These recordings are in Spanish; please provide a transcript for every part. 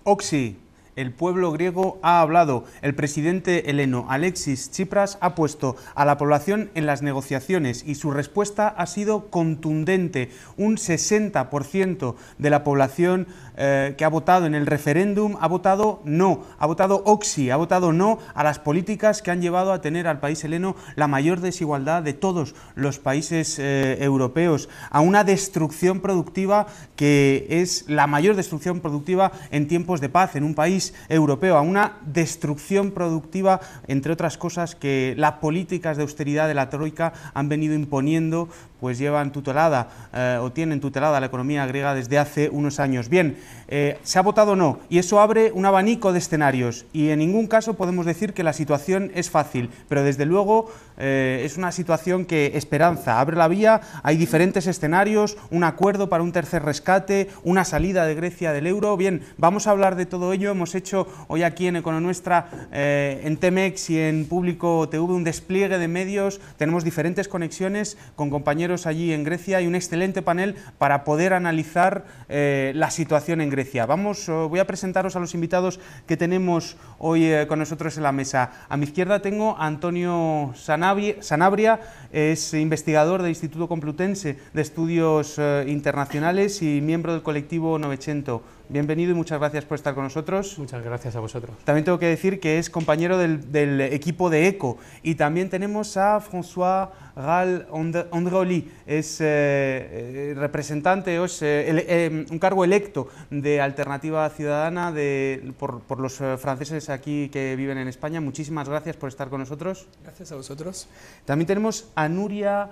Oxi, el pueblo griego ha hablado. El presidente heleno Alexis Tsipras ha puesto a la población en las negociaciones y su respuesta ha sido contundente. Un 60% de la población que ha votado en el referéndum ha votado no, ha votado Oxi, ha votado no a las políticas que han llevado a tener al país heleno la mayor desigualdad de todos los países europeos, a una destrucción productiva que es la mayor destrucción productiva en tiempos de paz en un país europeo, a una destrucción productiva, entre otras cosas, que las políticas de austeridad de la Troika han venido imponiendo, pues llevan tutelada o tienen tutelada la economía griega desde hace unos años. Bien, se ha votado no y eso abre un abanico de escenarios y en ningún caso podemos decir que la situación es fácil, pero desde luego es una situación que esperanza, abre la vía, hay diferentes escenarios, un acuerdo para un tercer rescate, una salida de Grecia del euro. Bien, vamos a hablar de todo ello. Hemos hecho hoy aquí en Econonuestra, en Temex y en Público TV un despliegue de medios, tenemos diferentes conexiones con compañeros allí en Grecia y un excelente panel para poder analizar la situación en Grecia. Voy a presentaros a los invitados que tenemos hoy con nosotros en la mesa. A mi izquierda tengo a Antonio Sanabria, es investigador del Instituto Complutense de Estudios Internacionales y miembro del colectivo Novecento. Bienvenido y muchas gracias por estar con nosotros. Muchas gracias a vosotros. También tengo que decir que es compañero del equipo de ECO. Y también tenemos a François Gal Androli, es representante, es un cargo electo de Alternativa Ciudadana por los franceses aquí que viven en España. Muchísimas gracias por estar con nosotros. Gracias a vosotros. También tenemos a Nuria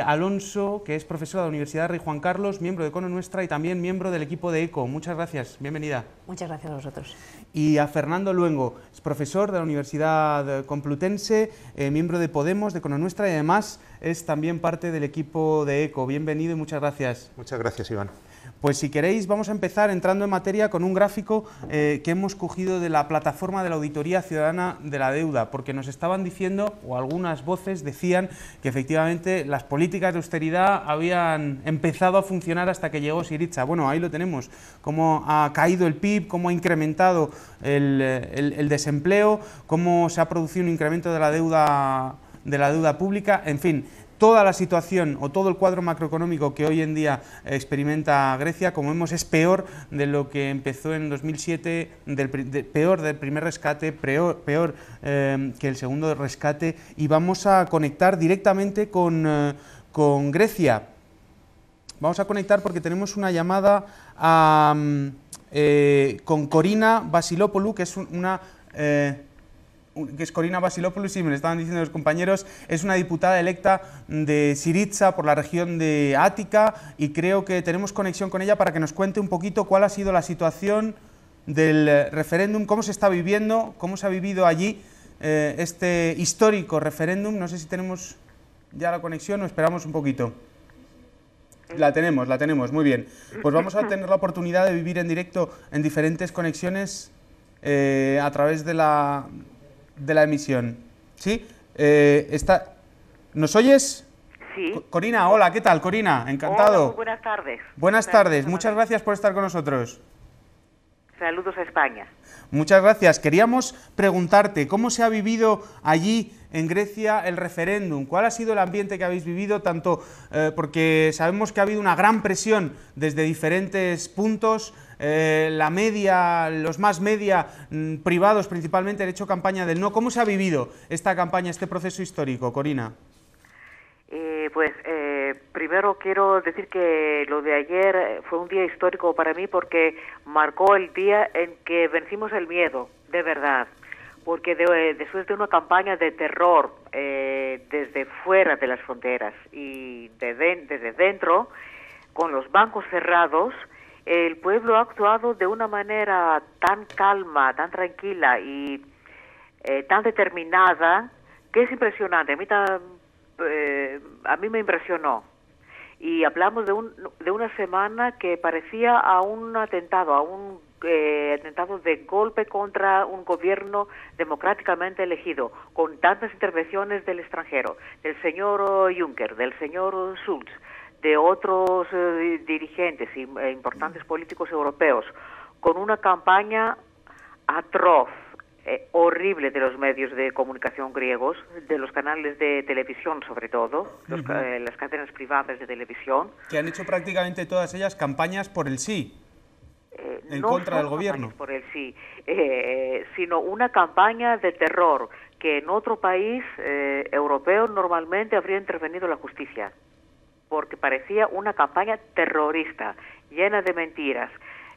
Alonso, que es profesora de la Universidad Rey Juan Carlos, miembro de Econonuestra y también miembro del equipo de ECO. Muchas gracias, bienvenida. Muchas gracias a vosotros. Y a Fernando Luengo, es profesor de la Universidad Complutense, miembro de Podemos, de Econonuestra y además es también parte del equipo de ECO. Bienvenido y muchas gracias. Muchas gracias, Iván. Pues si queréis vamos a empezar entrando en materia con un gráfico que hemos cogido de la plataforma de la Auditoría Ciudadana de la Deuda, porque nos estaban diciendo, o algunas voces decían, que efectivamente las políticas de austeridad habían empezado a funcionar hasta que llegó Syriza. Bueno, ahí lo tenemos, cómo ha caído el PIB, cómo ha incrementado el desempleo, cómo se ha producido un incremento de la deuda pública, en fin. Toda la situación o todo el cuadro macroeconómico que hoy en día experimenta Grecia, como vemos, es peor de lo que empezó en 2007, peor del primer rescate, peor que el segundo rescate, y vamos a conectar directamente con Grecia. Vamos a conectar porque tenemos una llamada con Corina Vassilopoulou, que es Corina Vassilopoulou, sí, me lo estaban diciendo los compañeros, es una diputada electa de Syriza por la región de Ática y creo que tenemos conexión con ella para que nos cuente un poquito cuál ha sido la situación del referéndum, cómo se está viviendo, cómo se ha vivido allí este histórico referéndum. No sé si tenemos ya la conexión o esperamos un poquito. La tenemos, muy bien. Pues vamos a tener la oportunidad de vivir en directo en diferentes conexiones a través de la emisión. ¿Sí? ¿Nos oyes? Sí. Corina, hola, ¿qué tal, Corina? Encantado. Hola, muy buenas tardes. Buenas tardes, muchas gracias por estar con nosotros. Saludos a España. Muchas gracias. Queríamos preguntarte, ¿cómo se ha vivido allí en Grecia el referéndum? ¿Cuál ha sido el ambiente que habéis vivido? Tanto porque sabemos que ha habido una gran presión desde diferentes puntos, la media, los más media, privados principalmente, han hecho campaña del no. ¿Cómo se ha vivido esta campaña, este proceso histórico, Corina? Primero quiero decir que lo de ayer fue un día histórico para mí porque marcó el día en que vencimos el miedo, de verdad. Porque después de una campaña de terror desde fuera de las fronteras y desde dentro, con los bancos cerrados el pueblo ha actuado de una manera tan calma, tan tranquila y tan determinada que es impresionante. A mí me impresionó. Y hablamos de una semana que parecía a un atentado, atentado de golpe contra un gobierno democráticamente elegido, con tantas intervenciones del extranjero, del señor Juncker, del señor Schulz, de otros dirigentes e importantes políticos europeos, con una campaña atroz, horrible de los medios de comunicación griegos, de los canales de televisión sobre todo, las cadenas privadas de televisión. Que han hecho prácticamente todas ellas campañas por el sí, en contra del gobierno. Por el sí, sino una campaña de terror que en otro país europeo normalmente habría intervenido la justicia, porque parecía una campaña terrorista, llena de mentiras,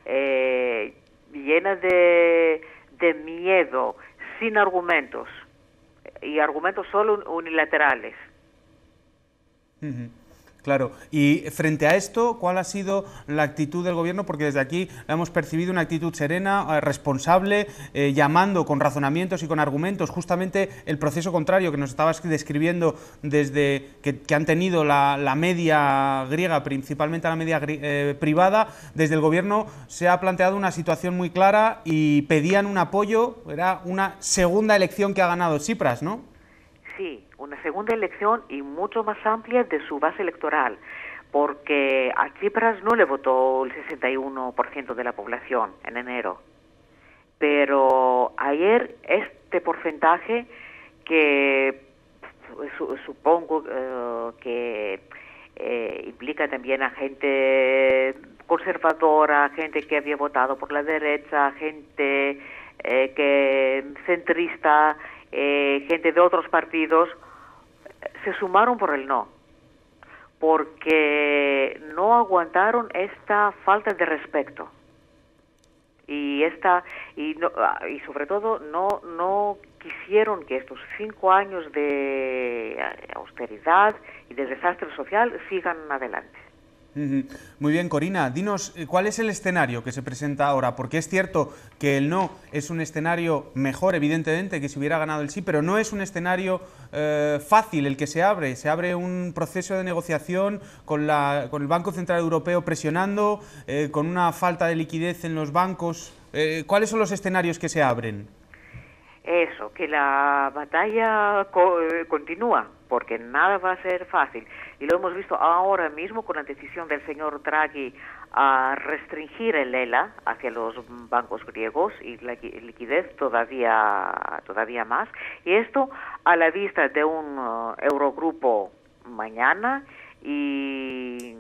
llena de miedo, sin argumentos, y argumentos solo unilaterales. Claro, y frente a esto, ¿cuál ha sido la actitud del gobierno? Porque desde aquí la hemos percibido una actitud serena, responsable, llamando con razonamientos y con argumentos justamente el proceso contrario que nos estabas describiendo desde que han tenido la media griega, principalmente la media privada. Desde el gobierno se ha planteado una situación muy clara y pedían un apoyo, era una segunda elección que ha ganado Tsipras, ¿no? Sí, una segunda elección y mucho más amplia de su base electoral, porque a Tsipras no le votó el 61% de la población en enero. Pero ayer este porcentaje, que supongo que implica también a gente conservadora, gente que había votado por la derecha, gente que centrista, gente de otros partidos, se sumaron por el no, porque no aguantaron esta falta de respeto y sobre todo no quisieron que estos 5 años de austeridad y de desastre social sigan adelante. Muy bien, Corina, dinos cuál es el escenario que se presenta ahora, porque es cierto que el no es un escenario mejor, evidentemente, que si hubiera ganado el sí, pero no es un escenario fácil el que se abre un proceso de negociación con el Banco Central Europeo presionando, con una falta de liquidez en los bancos. ¿Cuáles son los escenarios que se abren? Eso, que la batalla continúa, porque nada va a ser fácil. Y lo hemos visto ahora mismo con la decisión del señor Draghi a restringir el ELA hacia los bancos griegos y la liquidez todavía más. Y esto a la vista de un Eurogrupo mañana y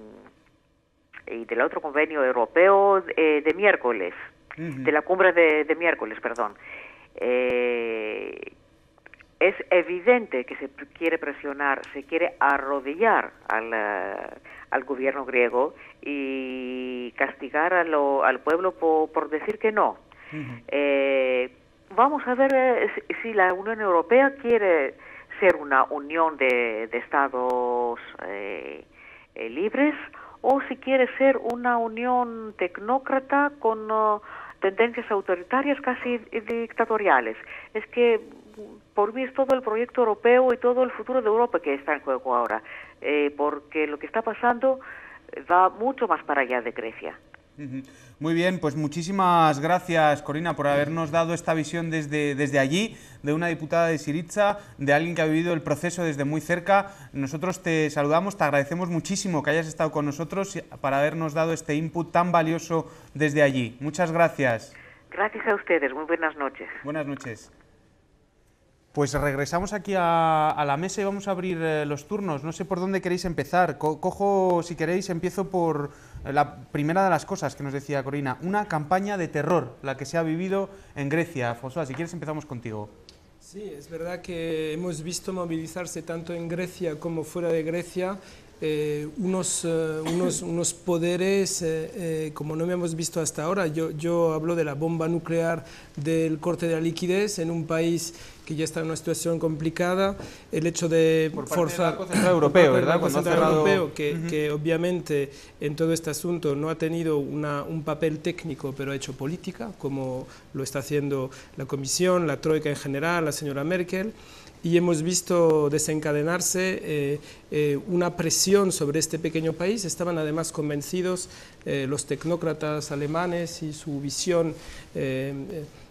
del otro convenio europeo de miércoles, de la cumbre de miércoles, perdón. Es evidente que se quiere presionar, se quiere arrodillar al gobierno griego y castigar al pueblo por decir que no. Vamos a ver si la Unión Europea quiere ser una unión de estados libres o si quiere ser una unión tecnócrata con tendencias autoritarias casi dictatoriales. Es que por mí es todo el proyecto europeo y todo el futuro de Europa que está en juego ahora, porque lo que está pasando va mucho más para allá de Grecia. Muy bien, pues muchísimas gracias, Corina, por habernos dado esta visión desde allí, de una diputada de Syriza, de alguien que ha vivido el proceso desde muy cerca. Nosotros te saludamos, te agradecemos muchísimo que hayas estado con nosotros para habernos dado este input tan valioso desde allí. Muchas gracias. Gracias a ustedes, muy buenas noches. Buenas noches. Pues regresamos aquí a la mesa y vamos a abrir los turnos. No sé por dónde queréis empezar. Cojo, si queréis, empiezo por la primera de las cosas que nos decía Corina. Una campaña de terror, la que se ha vivido en Grecia. François, si quieres empezamos contigo. Sí, es verdad que hemos visto movilizarse tanto en Grecia como fuera de Grecia unos poderes como no hemos visto hasta ahora. Yo hablo de la bomba nuclear del corte de la liquidez en un país que ya está en una situación complicada, el hecho de forzar... Por parte del Banco Central Europeo, ¿verdad? El Banco Cuando ha Central cerrado... Europeo, que obviamente en todo este asunto no ha tenido un papel técnico, pero ha hecho política, como lo está haciendo la Comisión, la Troika en general, la señora Merkel, y hemos visto desencadenarse una presión sobre este pequeño país. Estaban además convencidos los tecnócratas alemanes y su visión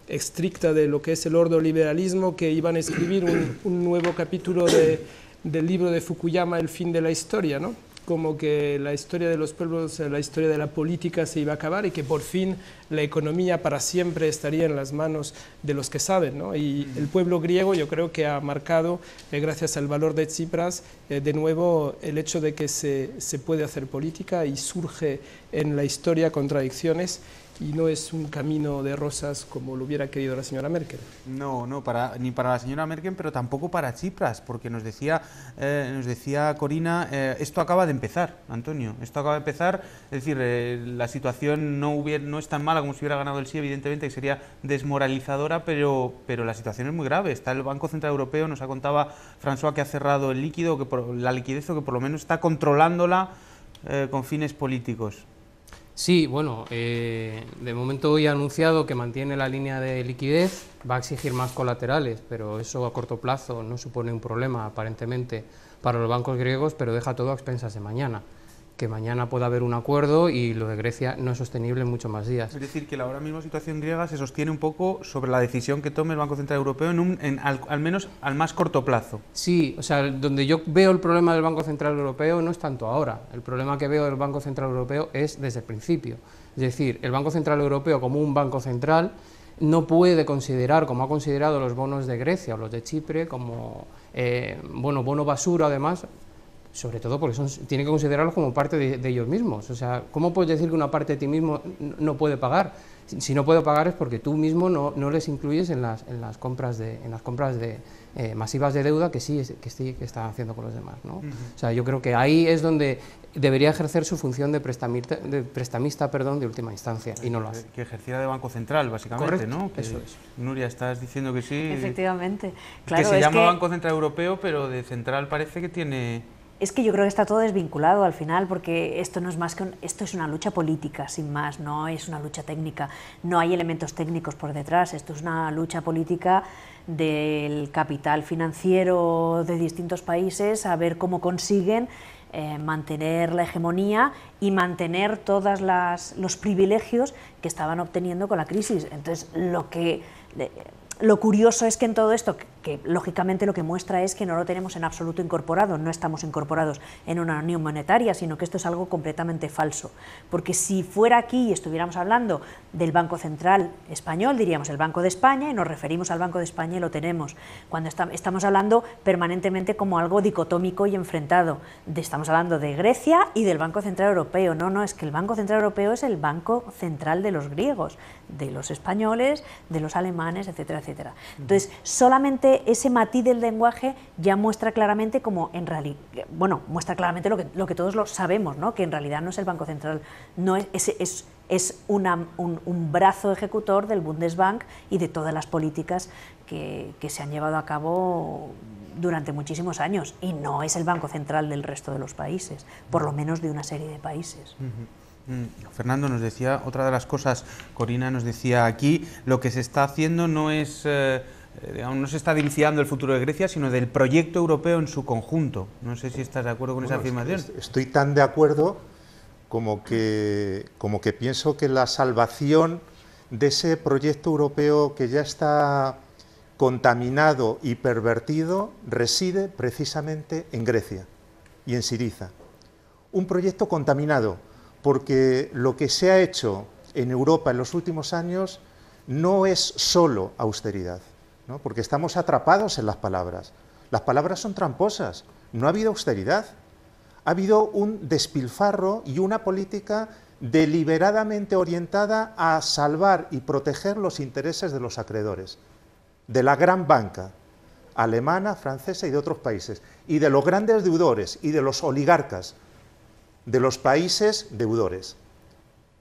estricta de lo que es el ordoliberalismo, que iban a escribir un nuevo capítulo del libro de Fukuyama, El fin de la historia, ¿no? Como que la historia de los pueblos, la historia de la política se iba a acabar y que por fin la economía para siempre estaría en las manos de los que saben, ¿no? Y el pueblo griego yo creo que ha marcado, gracias al valor de Tsipras, de nuevo el hecho de que se puede hacer política y surge en la historia contradicciones y no es un camino de rosas como lo hubiera querido la señora Merkel. No, ni para la señora Merkel, pero tampoco para Tsipras, porque nos decía Corina, esto acaba de empezar, Antonio, esto acaba de empezar, es decir, la situación no es tan mala como si hubiera ganado el sí, evidentemente, que sería desmoralizadora, pero la situación es muy grave. Está el Banco Central Europeo, nos ha contado François que ha cerrado el líquido, la liquidez, o que por lo menos está controlándola con fines políticos. Sí, bueno, de momento hoy ha anunciado que mantiene la línea de liquidez, va a exigir más colaterales, pero eso a corto plazo no supone un problema aparentemente para los bancos griegos, pero deja todo a expensas de mañana, que mañana pueda haber un acuerdo y lo de Grecia no es sostenible en muchos más días. Es decir, que la ahora misma situación griega se sostiene un poco sobre la decisión que tome el Banco Central Europeo, al menos al más corto plazo. Sí, o sea, donde yo veo el problema del Banco Central Europeo no es tanto ahora, el problema que veo del Banco Central Europeo es desde el principio. Es decir, el Banco Central Europeo como un banco central no puede considerar, como ha considerado los bonos de Grecia o los de Chipre, como bono basura además, sobre todo porque tiene que considerarlos como parte de ellos mismos. O sea, ¿cómo puedes decir que una parte de ti mismo no puede pagar? Si no puede pagar es porque tú mismo no les incluyes en las compras masivas de deuda que sí están haciendo con los demás, ¿no? O sea, yo creo que ahí es donde debería ejercer su función de prestamista, de última instancia, y no lo hace. Que ejerciera de Banco Central, básicamente. Correcto, ¿no? eso es. Nuria, estás diciendo que sí. Efectivamente. Claro, que se llama Banco Central Europeo, pero de central parece que tiene... Es que yo creo que está todo desvinculado al final, porque esto no es más que esto es una lucha política, sin más, no es una lucha técnica, no hay elementos técnicos por detrás, esto es una lucha política del capital financiero de distintos países, a ver cómo consiguen mantener la hegemonía y mantener todos los privilegios que estaban obteniendo con la crisis. Entonces, lo curioso es que en todo esto, que lógicamente lo que muestra es que no lo tenemos en absoluto incorporado, no estamos incorporados en una unión monetaria, sino que esto es algo completamente falso. Porque si fuera aquí y estuviéramos hablando del Banco Central Español, diríamos el Banco de España, y nos referimos al Banco de España y lo tenemos. Cuando estamos hablando permanentemente como algo dicotómico y enfrentado. Estamos hablando de Grecia y del Banco Central Europeo. No, es que el Banco Central Europeo es el Banco Central de los griegos, de los españoles, de los alemanes, etcétera, etcétera. Entonces, solamente ese matiz del lenguaje ya muestra claramente como en realidad, muestra claramente lo que todos lo sabemos, ¿no? Que en realidad no es el Banco Central, no es un brazo ejecutor del Bundesbank y de todas las políticas que se han llevado a cabo durante muchísimos años, y no es el Banco Central del resto de los países, por lo menos de una serie de países. Fernando nos decía, otra de las cosas, Corina nos decía aquí, lo que se está haciendo no es, no se está dilucidando el futuro de Grecia, sino del proyecto europeo en su conjunto. No sé si estás de acuerdo con esa afirmación. Estoy tan de acuerdo como que pienso que la salvación de ese proyecto europeo que ya está contaminado y pervertido reside precisamente en Grecia y en Syriza. Un proyecto contaminado, porque lo que se ha hecho en Europa en los últimos años no es solo austeridad, ¿no? Porque estamos atrapados en las palabras. Las palabras son tramposas, no ha habido austeridad, ha habido un despilfarro y una política deliberadamente orientada a salvar y proteger los intereses de los acreedores, de la gran banca alemana, francesa y de otros países, y de los grandes deudores y de los oligarcas, de los países deudores.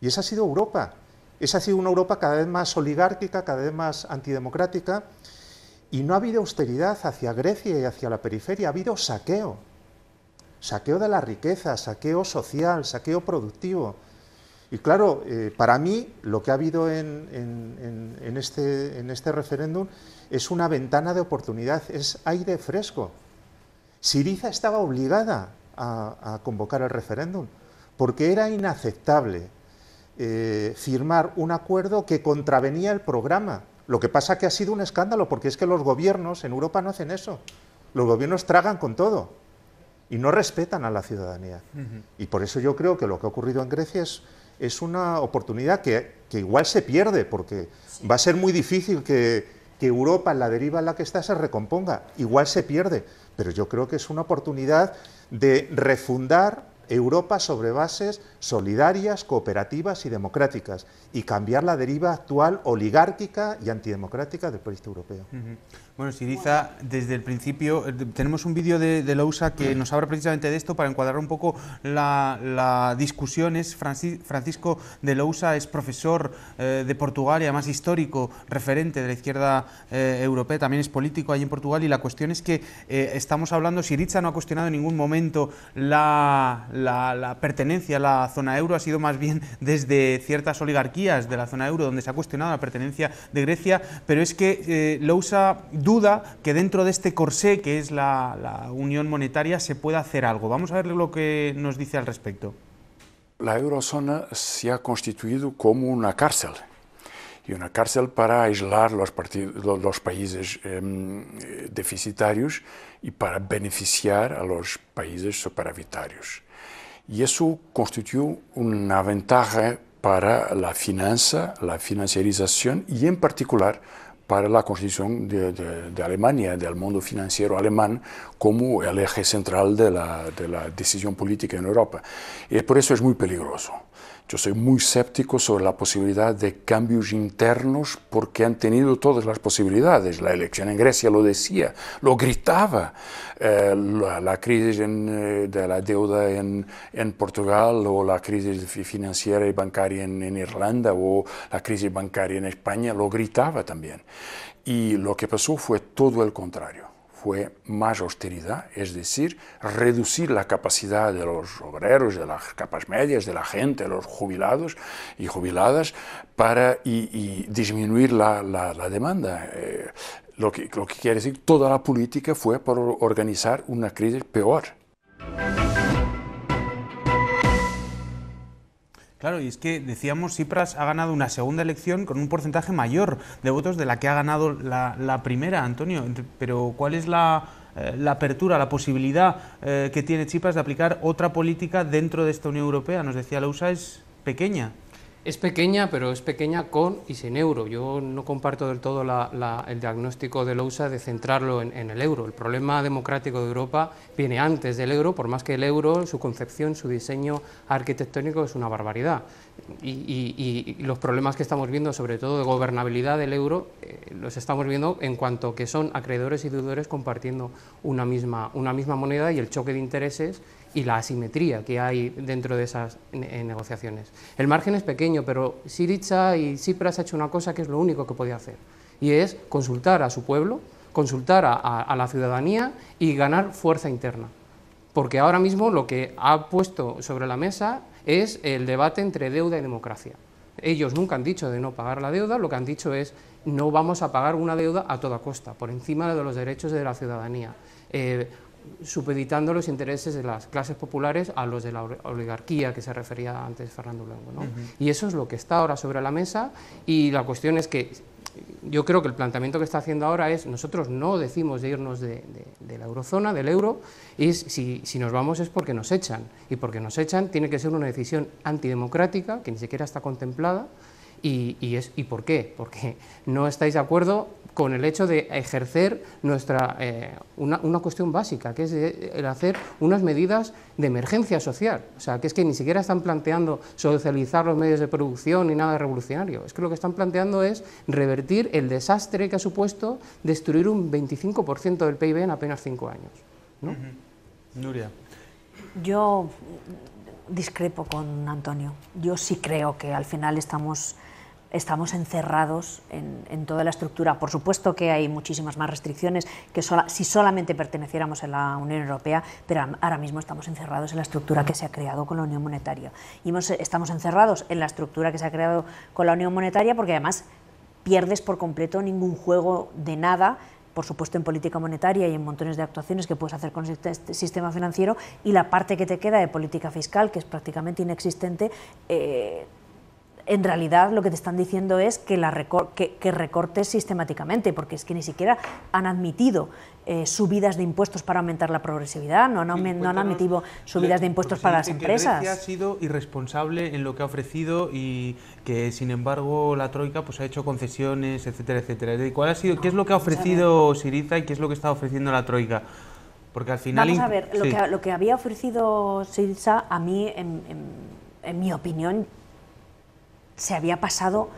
Y esa ha sido Europa. Esa ha sido una Europa cada vez más oligárquica, cada vez más antidemocrática, Y no ha habido austeridad hacia Grecia y hacia la periferia, ha habido saqueo. Saqueo de la riqueza, saqueo social, saqueo productivo. Y claro, para mí lo que ha habido en este referéndum es una ventana de oportunidad, es aire fresco. Syriza estaba obligada a convocar el referéndum porque era inaceptable firmar un acuerdo que contravenía el programa. Lo que pasa que ha sido un escándalo, porque es que los gobiernos en Europa no hacen eso. Los gobiernos tragan con todo y no respetan a la ciudadanía. Y por eso yo creo que lo que ha ocurrido en Grecia es una oportunidad que igual se pierde, porque va a ser muy difícil que Europa, en la deriva en la que está, se recomponga. Igual se pierde, pero yo creo que es una oportunidad de refundar Europa sobre bases solidarias, cooperativas y democráticas, y cambiar la deriva actual oligárquica y antidemocrática del proyecto europeo. Bueno, Syriza, desde el principio, tenemos un vídeo de Lousa que nos habla precisamente de esto para encuadrar un poco la discusión. Es Francisco de Lousa, es profesor de Portugal y además histórico, referente de la izquierda europea, también es político ahí en Portugal, y la cuestión es que estamos hablando, Syriza no ha cuestionado en ningún momento la pertenencia a la zona euro, ha sido más bien desde ciertas oligarquías de la zona euro donde se ha cuestionado la pertenencia de Grecia, pero es que Lousa duda que dentro de este corsé que es la unión monetaria se pueda hacer algo. Vamos a ver lo que nos dice al respecto. La eurozona se ha constituido como una cárcel, y una cárcel para aislar los países deficitarios y para beneficiar a los países superavitarios. Y eso constituyó una ventaja para la finanza, la financiarización y en particular para la constitución de Alemania, del mundo financiero alemán, como el eje central de la decisión política en Europa. Y por eso es muy peligroso. Yo soy muy escéptico sobre la posibilidad de cambios internos porque han tenido todas las posibilidades. La elección en Grecia lo decía, lo gritaba. La crisis de la deuda en Portugal, o la crisis financiera y bancaria en Irlanda, o la crisis bancaria en España lo gritaba también. Y lo que pasó fue todo el contrario. Fue más austeridad, es decir, reducir la capacidad de los obreros, de las capas medias, de la gente, de los jubilados y jubiladas, y disminuir la demanda. Lo que quiere decir, toda la política fue por organizar una crisis peor. Claro, y es que decíamos, Tsipras ha ganado una segunda elección con un porcentaje mayor de votos de la que ha ganado la primera, Antonio. Pero ¿cuál es la apertura, la posibilidad que tiene Tsipras de aplicar otra política dentro de esta Unión Europea? Nos decía Lousa, es pequeña. Es pequeña, pero es pequeña con y sin euro. Yo no comparto del todo el diagnóstico de Lousa de centrarlo en el euro. El problema democrático de Europa viene antes del euro, por más que el euro, su concepción, su diseño arquitectónico es una barbaridad. Y los problemas que estamos viendo, sobre todo de gobernabilidad del euro, los estamos viendo en cuanto que son acreedores y deudores compartiendo una misma moneda, y el choque de intereses y la asimetría que hay dentro de esas negociaciones. El margen es pequeño, pero Syriza y Tsipras ha hecho una cosa que es lo único que podía hacer, y es consultar a su pueblo, consultar a la ciudadanía y ganar fuerza interna. Porque ahora mismo lo que ha puesto sobre la mesa es el debate entre deuda y democracia. Ellos nunca han dicho de no pagar la deuda, lo que han dicho es no vamos a pagar una deuda a toda costa, por encima de los derechos de la ciudadanía, supeditando los intereses de las clases populares a los de la oligarquía que se refería antes Fernando Luengo, ¿no? Y eso es lo que está ahora sobre la mesa, y la cuestión es que yo creo que el planteamiento que está haciendo ahora es: nosotros no decimos de irnos de la eurozona, del euro, y si nos vamos es porque nos echan, y porque nos echan tiene que ser una decisión antidemocrática que ni siquiera está contemplada. ¿Y por qué? Porque no estáis de acuerdo con el hecho de ejercer una cuestión básica, que es el hacer unas medidas de emergencia social. O sea, que es que ni siquiera están planteando socializar los medios de producción ni nada revolucionario. Es que lo que están planteando es revertir el desastre que ha supuesto destruir un 25% del PIB en apenas 5 años, ¿no? Nuria. Yo discrepo con Antonio. Yo sí creo que al final estamos estamos encerrados en toda la estructura. Por supuesto que hay muchísimas más restricciones que si solamente perteneciéramos a la Unión Europea, pero ahora mismo estamos encerrados en la estructura que se ha creado con la Unión Monetaria. Y estamos encerrados en la estructura que se ha creado con la Unión Monetaria porque además pierdes por completo ningún juego de nada, por supuesto en política monetaria y en montones de actuaciones que puedes hacer con este sistema financiero, y la parte que te queda de política fiscal, que es prácticamente inexistente, en realidad lo que te están diciendo es que recortes sistemáticamente, porque es que ni siquiera han admitido subidas de impuestos para aumentar la progresividad, no han admitido subidas de impuestos para las empresas. Grecia ha sido irresponsable en lo que ha ofrecido y que, sin embargo, la Troika pues ha hecho concesiones, etcétera, etcétera. ¿Qué es lo que ha ofrecido Syriza y qué es lo que está ofreciendo la Troika? Porque al final... Vamos a ver, lo que había ofrecido Syriza, a mí, en mi opinión, se había pasado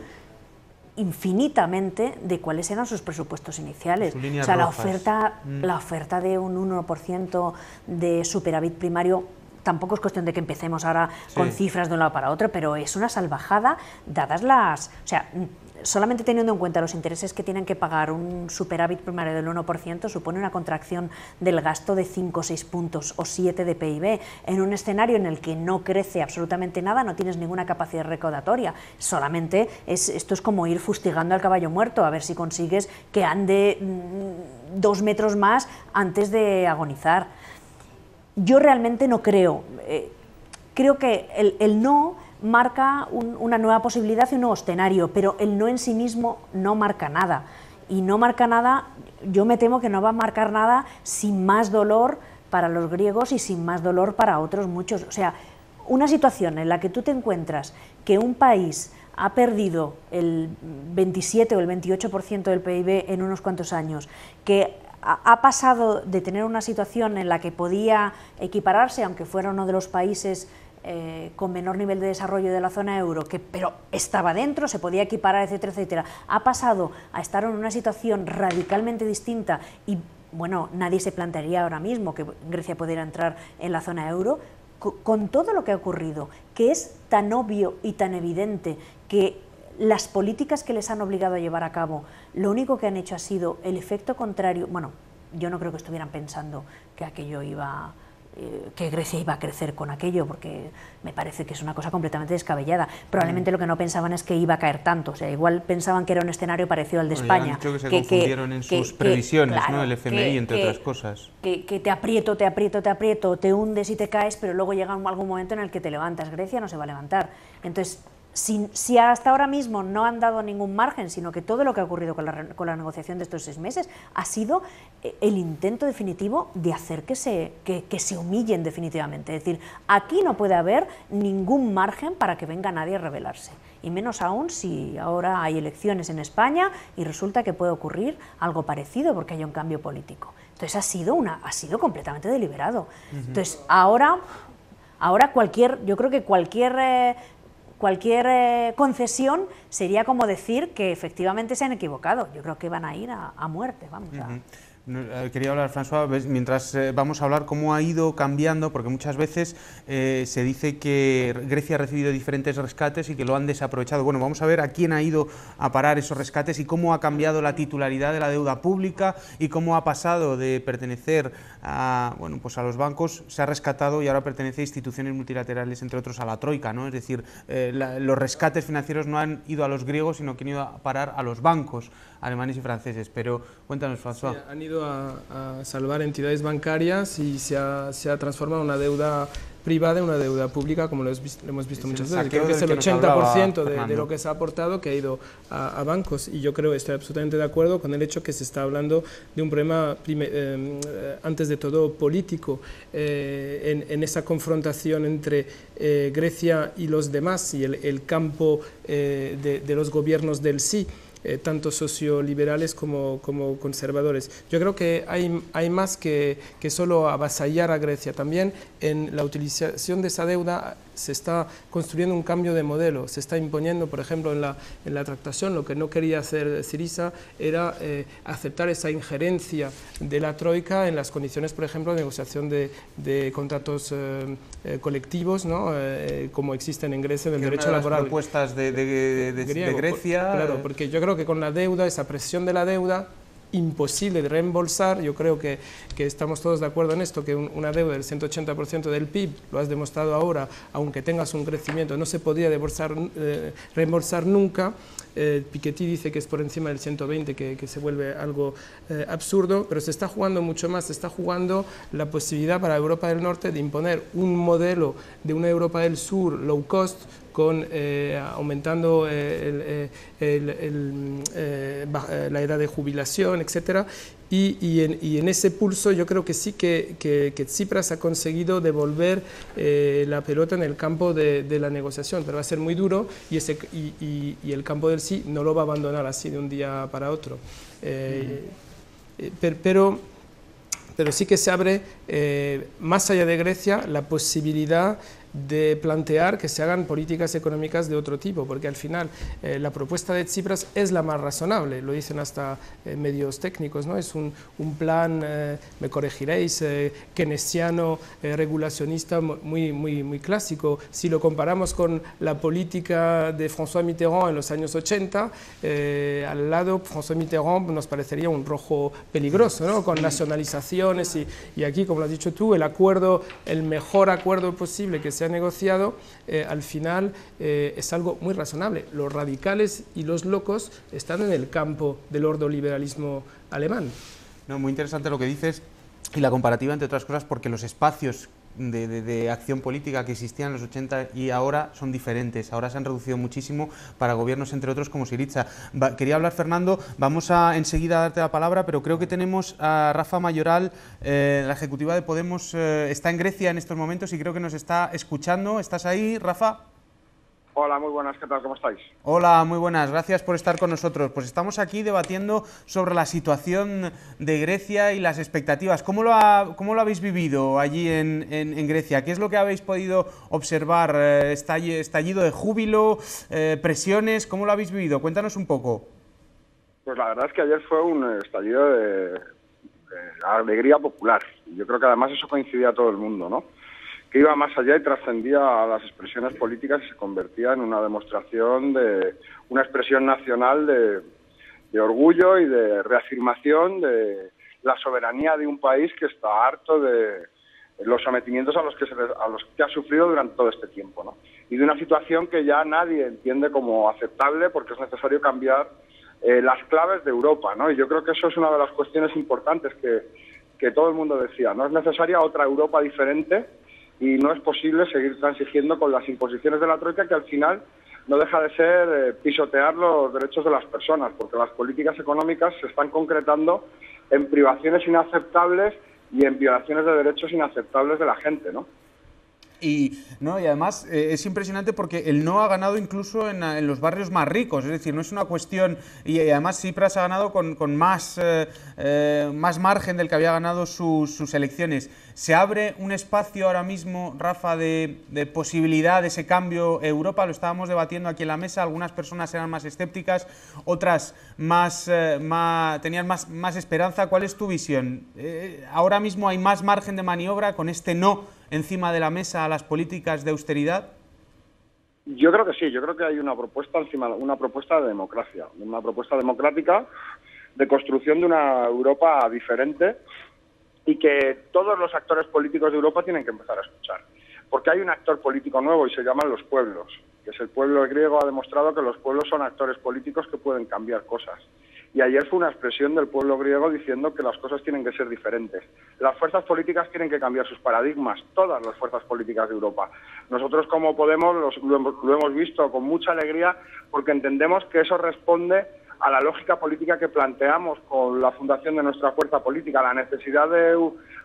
infinitamente de cuáles eran sus presupuestos iniciales. O sea, la oferta de un 1% de superávit primario, tampoco es cuestión de que empecemos ahora con cifras de un lado para otro, pero es una salvajada dadas las... O sea, solamente teniendo en cuenta los intereses que tienen que pagar un superávit primario del 1%, supone una contracción del gasto de 5 o 6 puntos o 7 de PIB, en un escenario en el que no crece absolutamente nada, no tienes ninguna capacidad recaudatoria, solamente esto es como ir fustigando al caballo muerto, a ver si consigues que ande 2 metros más antes de agonizar. Yo realmente no creo, creo que el no marca una nueva posibilidad y un nuevo escenario, pero el no en sí mismo no marca nada. Y no marca nada, yo me temo que no va a marcar nada sin más dolor para los griegos y sin más dolor para otros muchos. O sea, una situación en la que tú te encuentras que un país ha perdido el 27 o el 28% del PIB en unos cuantos años, que ha pasado de tener una situación en la que podía equipararse, aunque fuera uno de los países con menor nivel de desarrollo de la zona euro, pero estaba dentro, se podía equiparar, etcétera, etcétera, ha pasado a estar en una situación radicalmente distinta y, bueno, nadie se plantearía ahora mismo que Grecia pudiera entrar en la zona euro, con todo lo que ha ocurrido, que es tan obvio y tan evidente que las políticas que les han obligado a llevar a cabo, lo único que han hecho ha sido el efecto contrario. Bueno, yo no creo que estuvieran pensando que aquello que Grecia iba a crecer con aquello, porque me parece que es una cosa completamente descabellada. Probablemente lo que no pensaban es que iba a caer tanto, o sea, igual pensaban que era un escenario parecido al de España. Ya han dicho que se confundieron en sus previsiones, claro, ¿no? El FMI, entre otras cosas. Que te aprieto, te hundes y te caes, pero luego llega algún momento en el que te levantas. Grecia no se va a levantar. Entonces, si hasta ahora mismo no han dado ningún margen, sino que todo lo que ha ocurrido con la negociación de estos 6 meses ha sido el intento definitivo de hacer que se humillen definitivamente. Es decir, aquí no puede haber ningún margen para que venga nadie a rebelarse. Y menos aún si ahora hay elecciones en España y resulta que puede ocurrir algo parecido porque hay un cambio político. Entonces ha sido completamente deliberado. Entonces ahora yo creo que cualquier concesión sería como decir que efectivamente se han equivocado. Yo creo que van a ir a muerte, vamos. Quería hablar, François, mientras vamos a hablar cómo ha ido cambiando, porque muchas veces se dice que Grecia ha recibido diferentes rescates y que lo han desaprovechado. Bueno, vamos a ver a quién ha ido a parar esos rescates y cómo ha cambiado la titularidad de la deuda pública y cómo ha pasado de pertenecer a los bancos, se ha rescatado y ahora pertenece a instituciones multilaterales, entre otros a la Troika, ¿no? Es decir, los rescates financieros no han ido a los griegos, sino que han ido a parar a los bancos alemanes y franceses. Pero cuéntanos, François. Sí, han ido a salvar entidades bancarias y se ha transformado una deuda privada en una deuda pública, como lo hemos visto muchas veces. Creo que es el 80% de lo que se ha aportado que ha ido a bancos, y yo estoy absolutamente de acuerdo con el hecho que se está hablando de un problema, antes de todo, político, en esa confrontación entre Grecia y los demás y el campo de los gobiernos del sí. tanto socioliberales como conservadores. Yo creo que hay más que solo avasallar a Grecia. También en la utilización de esa deuda se está construyendo un cambio de modelo, se está imponiendo, por ejemplo, en la tractación, lo que no quería hacer Syriza era aceptar esa injerencia de la Troika en las condiciones, por ejemplo, de negociación de contratos colectivos, ¿no? Como existen en Grecia, del derecho laboral. Propuestas de Grecia. Claro, porque yo creo que con la deuda, esa presión de la deuda, imposible de reembolsar. Yo creo que estamos todos de acuerdo en esto, que una deuda del 180% del PIB, lo has demostrado ahora, aunque tengas un crecimiento, no se podría reembolsar nunca. Piketty dice que es por encima del 120, que se vuelve algo absurdo, pero se está jugando mucho más, se está jugando la posibilidad para Europa del Norte de imponer un modelo de una Europa del Sur low cost, aumentando la edad de jubilación, etcétera. Y en ese pulso yo creo que sí que Tsipras ha conseguido devolver la pelota en el campo de la negociación, pero va a ser muy duro y el campo del sí no lo va a abandonar así de un día para otro. Pero sí que se abre, más allá de Grecia, la posibilidad de plantear que se hagan políticas económicas de otro tipo, porque al final la propuesta de Tsipras es la más razonable, lo dicen hasta medios técnicos, ¿no? Es un plan, me corregiréis, keynesiano, regulacionista, muy clásico. Si lo comparamos con la política de François Mitterrand en los años 80, al lado François Mitterrand nos parecería un rojo peligroso, ¿no? Con nacionalizaciones y aquí, como lo has dicho tú, el mejor acuerdo posible que se ha negociado, al final es algo muy razonable. Los radicales y los locos están en el campo del ordoliberalismo alemán. No, muy interesante lo que dices y la comparativa, entre otras cosas, porque los espacios de acción política que existían en los 80 y ahora son diferentes, ahora se han reducido muchísimo para gobiernos, entre otros, como Syriza. Quería hablar, Fernando, vamos a enseguida darte la palabra, pero creo que tenemos a Rafa Mayoral, la ejecutiva de Podemos, está en Grecia en estos momentos y creo que nos está escuchando. ¿Estás ahí, Rafa? Hola, muy buenas, ¿qué tal? ¿Cómo estáis? Hola, muy buenas, gracias por estar con nosotros. Pues estamos aquí debatiendo sobre la situación de Grecia y las expectativas. ¿Cómo lo habéis vivido allí en Grecia? ¿Qué es lo que habéis podido observar? ¿Estallido de júbilo? ¿Presiones? ¿Cómo lo habéis vivido? Cuéntanos un poco. Pues la verdad es que ayer fue un estallido de alegría popular. Yo creo que además eso coincidía a todo el mundo, ¿no? Que iba más allá y trascendía a las expresiones políticas y se convertía en una demostración de una expresión nacional de orgullo y de reafirmación de la soberanía de un país que está harto de los sometimientos a los que ha sufrido durante todo este tiempo, ¿no? Y de una situación que ya nadie entiende como aceptable porque es necesario cambiar las claves de Europa, ¿no? Y yo creo que eso es una de las cuestiones importantes que todo el mundo decía, ¿no? Es necesaria otra Europa diferente y no es posible seguir transigiendo con las imposiciones de la Troika, que al final no deja de ser pisotear los derechos de las personas, porque las políticas económicas se están concretando en privaciones inaceptables y en violaciones de derechos inaceptables de la gente, ¿no? Y además es impresionante porque el no ha ganado incluso en los barrios más ricos, es decir, no es una cuestión, y además Tsipras ha ganado con más margen del que había ganado sus elecciones. ¿Se abre un espacio ahora mismo, Rafa, de posibilidad de ese cambio Europa? Lo estábamos debatiendo aquí en la mesa, algunas personas eran más escépticas, otras tenían más esperanza. ¿Cuál es tu visión? ¿Ahora mismo hay más margen de maniobra con este no encima de la mesa a las políticas de austeridad? Yo creo que sí, yo creo que hay una propuesta de democracia, una propuesta democrática de construcción de una Europa diferente y que todos los actores políticos de Europa tienen que empezar a escuchar. Porque hay un actor político nuevo y se llaman los pueblos, que es el pueblo griego. Ha demostrado que los pueblos son actores políticos que pueden cambiar cosas. Y ayer fue una expresión del pueblo griego diciendo que las cosas tienen que ser diferentes. Las fuerzas políticas tienen que cambiar sus paradigmas, todas las fuerzas políticas de Europa. Nosotros como Podemos lo hemos visto con mucha alegría porque entendemos que eso responde a la lógica política que planteamos con la fundación de nuestra fuerza política, la necesidad de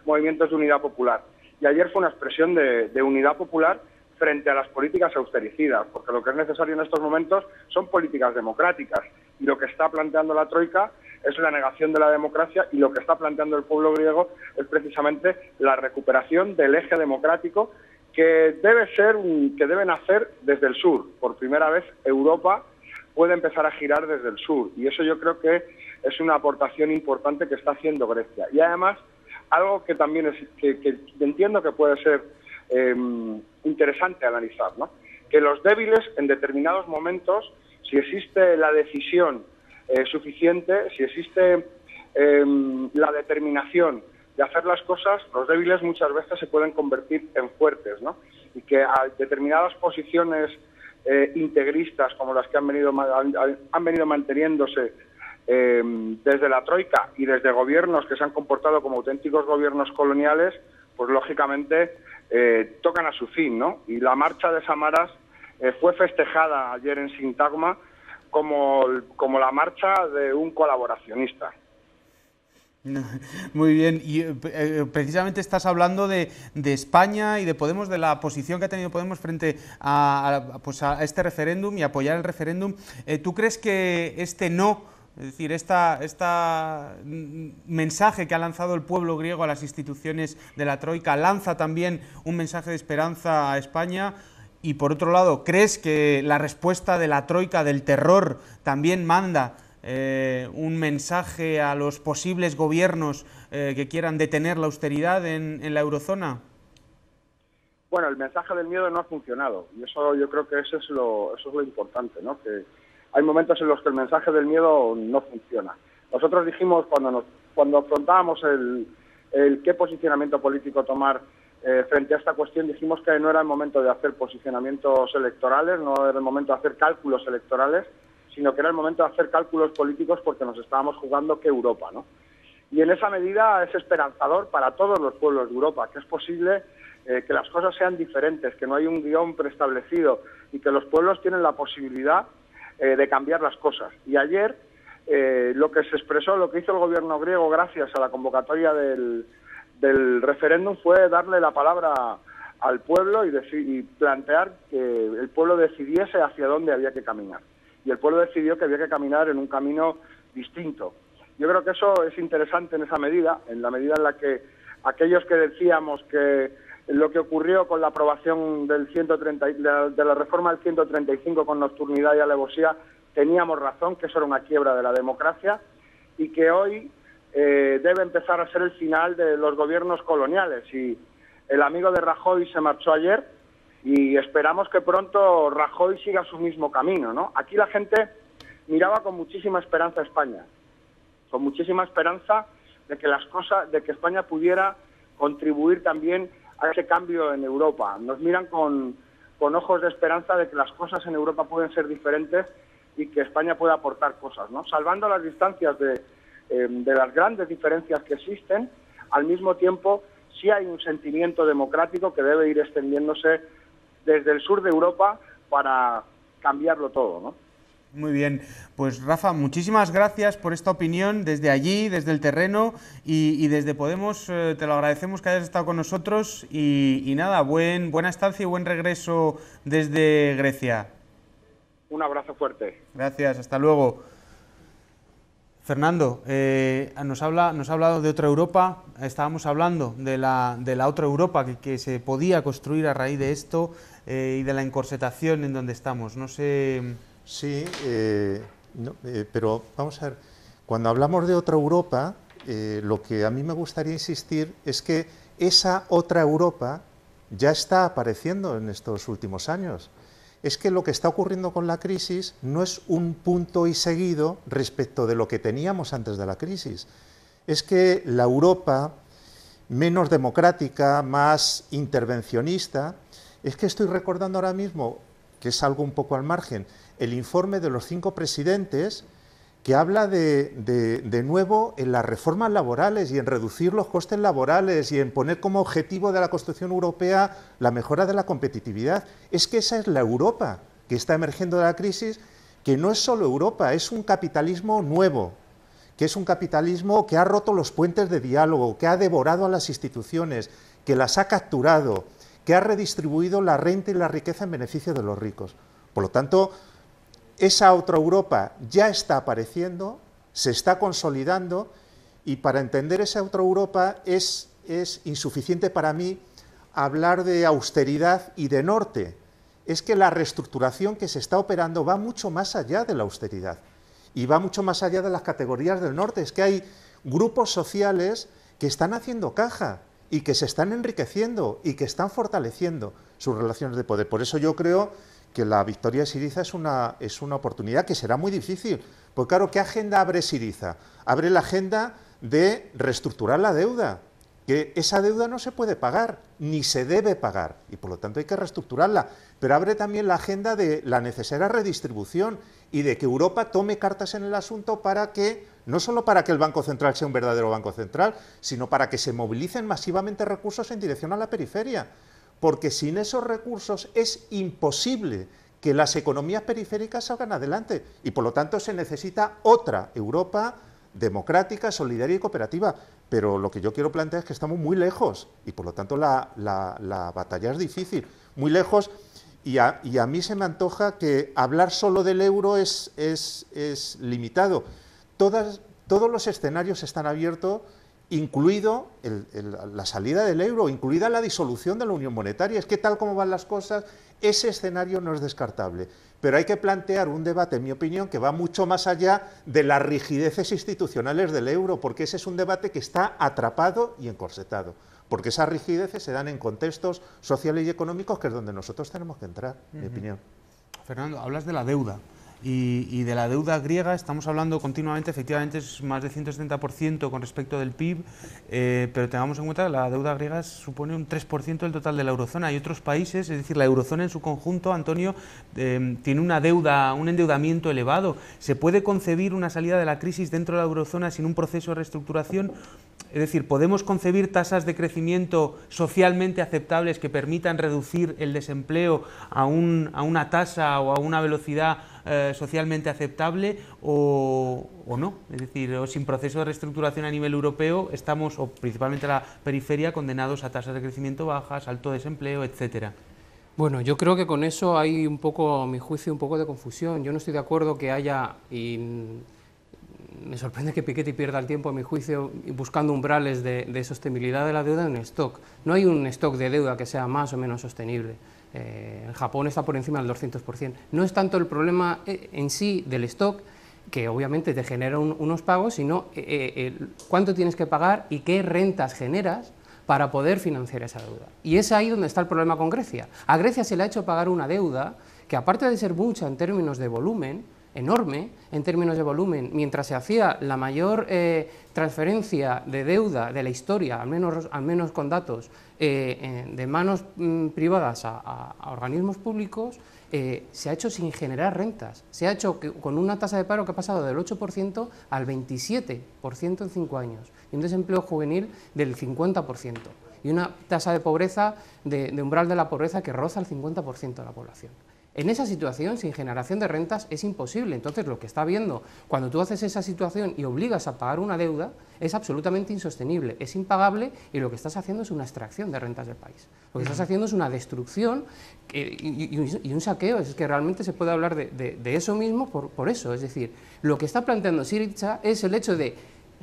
movimientos de unidad popular. Y ayer fue una expresión de unidad popular, frente a las políticas austericidas, porque lo que es necesario en estos momentos son políticas democráticas, y lo que está planteando la Troika es la negación de la democracia, y lo que está planteando el pueblo griego es precisamente la recuperación del eje democrático que debe nacer desde el sur. Por primera vez Europa puede empezar a girar desde el sur, y eso yo creo que es una aportación importante que está haciendo Grecia. Y además, algo que también que entiendo que puede ser interesante analizar, ¿no? Que los débiles en determinados momentos, si existe la decisión suficiente, si existe la determinación de hacer las cosas, los débiles muchas veces se pueden convertir en fuertes, ¿no? Y que a determinadas posiciones integristas como las que han venido manteniéndose desde la Troika y desde gobiernos que se han comportado como auténticos gobiernos coloniales, pues lógicamente tocan a su fin, ¿no? Y la marcha de Samaras fue festejada ayer en Sintagma como la marcha de un colaboracionista. Muy bien, y precisamente estás hablando de España y de Podemos, de la posición que ha tenido Podemos frente a este referéndum y apoyar el referéndum. ¿Tú crees que este no, es decir, esta mensaje que ha lanzado el pueblo griego a las instituciones de la Troika, lanza también un mensaje de esperanza a España? Y por otro lado, ¿crees que la respuesta de la Troika, del terror, también manda un mensaje a los posibles gobiernos que quieran detener la austeridad en la eurozona? Bueno, el mensaje del miedo no ha funcionado, y eso yo creo que eso es lo importante, ¿no? Que hay momentos en los que el mensaje del miedo no funciona. Nosotros dijimos cuando afrontábamos el qué posicionamiento político tomar frente a esta cuestión, dijimos que no era el momento de hacer posicionamientos electorales, no era el momento de hacer cálculos electorales, sino que era el momento de hacer cálculos políticos, porque nos estábamos jugando que Europa, ¿no? Y en esa medida es esperanzador para todos los pueblos de Europa, que es posible que las cosas sean diferentes, que no hay un guión preestablecido y que los pueblos tienen la posibilidad de cambiar las cosas. Y ayer lo que se expresó, lo que hizo el gobierno griego gracias a la convocatoria del referéndum fue darle la palabra al pueblo y plantear que el pueblo decidiese hacia dónde había que caminar. Y el pueblo decidió que había que caminar en un camino distinto. Yo creo que eso es interesante en esa medida, en la medida en la que aquellos que decíamos que lo que ocurrió con la aprobación de la reforma del 135 con nocturnidad y alevosía, teníamos razón, que eso era una quiebra de la democracia, y que hoy debe empezar a ser el final de los gobiernos coloniales. Y el amigo de Rajoy se marchó ayer, y esperamos que pronto Rajoy siga su mismo camino, ¿no? Aquí la gente miraba con muchísima esperanza a España, con muchísima esperanza de que España pudiera contribuir también a ese cambio en Europa. Nos miran con ojos de esperanza de que las cosas en Europa pueden ser diferentes y que España puede aportar cosas, ¿no? Salvando las distancias de las grandes diferencias que existen, al mismo tiempo sí hay un sentimiento democrático que debe ir extendiéndose desde el sur de Europa para cambiarlo todo, ¿no? Muy bien, pues Rafa, muchísimas gracias por esta opinión desde allí, desde el terreno, y desde Podemos te lo agradecemos que hayas estado con nosotros, y nada, buena estancia y buen regreso desde Grecia. Un abrazo fuerte. Gracias, hasta luego. Fernando, nos ha hablado de otra Europa. Estábamos hablando de la otra Europa que se podía construir a raíz de esto y de la encorsetación en donde estamos. No sé... Sí, pero vamos a ver, cuando hablamos de otra Europa, lo que a mí me gustaría insistir es que esa otra Europa ya está apareciendo en estos últimos años. Es que lo que está ocurriendo con la crisis no es un punto y seguido respecto de lo que teníamos antes de la crisis. Es que la Europa menos democrática, más intervencionista, es que estoy recordando ahora mismo, que es algo un poco al margen, el informe de los 5 presidentes que habla de nuevo en las reformas laborales y en reducir los costes laborales y en poner como objetivo de la construcción europea la mejora de la competitividad. Es que esa es la Europa que está emergiendo de la crisis, que no es solo Europa, es un capitalismo nuevo, que es un capitalismo que ha roto los puentes de diálogo, que ha devorado a las instituciones, que las ha capturado, que ha redistribuido la renta y la riqueza en beneficio de los ricos. Por lo tanto, esa otra Europa ya está apareciendo, se está consolidando, y para entender esa otra Europa es insuficiente para mí hablar de austeridad y de norte. Es que la reestructuración que se está operando va mucho más allá de la austeridad y va mucho más allá de las categorías del norte. Es que hay grupos sociales que están haciendo caja y que se están enriqueciendo y que están fortaleciendo sus relaciones de poder. Por eso yo creo que la victoria de Syriza es una oportunidad que será muy difícil. Porque claro, ¿qué agenda abre Syriza? Abre la agenda de reestructurar la deuda, que esa deuda no se puede pagar, ni se debe pagar, y por lo tanto hay que reestructurarla, pero abre también la agenda de la necesaria redistribución y de que Europa tome cartas en el asunto para que, no solo para que el Banco Central sea un verdadero Banco Central, sino para que se movilicen masivamente recursos en dirección a la periferia, porque sin esos recursos es imposible que las economías periféricas salgan adelante, y por lo tanto se necesita otra Europa democrática, solidaria y cooperativa, pero lo que yo quiero plantear es que estamos muy lejos y por lo tanto la batalla es difícil, muy lejos, y a mí se me antoja que hablar solo del euro es limitado. Todos los escenarios están abiertos, incluido la salida del euro, incluida la disolución de la Unión Monetaria. Es que tal como van las cosas, ese escenario no es descartable. Pero hay que plantear un debate, en mi opinión, que va mucho más allá de las rigideces institucionales del euro, porque ese es un debate que está atrapado y encorsetado, porque esas rigideces se dan en contextos sociales y económicos, que es donde nosotros tenemos que entrar, en mi opinión. Fernando, hablas de la deuda. Y de la deuda griega estamos hablando continuamente, efectivamente es más de 170% con respecto del PIB, pero tengamos en cuenta que la deuda griega supone un 3% del total de la eurozona. Hay otros países, es decir, la eurozona en su conjunto, Antonio, tiene una deuda, un endeudamiento elevado. ¿Se puede concebir una salida de la crisis dentro de la eurozona sin un proceso de reestructuración? Es decir, ¿podemos concebir tasas de crecimiento socialmente aceptables que permitan reducir el desempleo a una tasa o a una velocidad socialmente aceptable o no? Es decir, o sin proceso de reestructuración a nivel europeo estamos, o principalmente la periferia, condenados a tasas de crecimiento bajas, alto desempleo, etcétera. Bueno, yo creo que con eso hay un poco, a mi juicio, un poco de confusión. Yo no estoy de acuerdo que haya, y me sorprende que Piketty pierda el tiempo, a mi juicio, buscando umbrales de sostenibilidad de la deuda en stock. No hay un stock de deuda que sea más o menos sostenible. En Japón está por encima del 200%. No es tanto el problema en sí del stock, que obviamente te genera unos pagos, sino cuánto tienes que pagar y qué rentas generas para poder financiar esa deuda. Y es ahí donde está el problema con Grecia. A Grecia se le ha hecho pagar una deuda que, aparte de ser mucha en términos de volumen, enorme en términos de volumen, mientras se hacía la mayor transferencia de deuda de la historia, al menos con datos, de manos privadas a organismos públicos, se ha hecho sin generar rentas. Se ha hecho con una tasa de paro que ha pasado del 8% al 27% en 5 años, y un desempleo juvenil del 50%, y una tasa de pobreza, de umbral de la pobreza que roza el 50% de la población. En esa situación, sin generación de rentas, es imposible. Entonces, lo que está viendo, cuando tú haces esa situación y obligas a pagar una deuda, es absolutamente insostenible, es impagable, y lo que estás haciendo es una extracción de rentas del país. Lo que estás haciendo es una destrucción y un saqueo. Es que realmente se puede hablar de eso mismo por eso. Es decir, lo que está planteando Syriza es el hecho de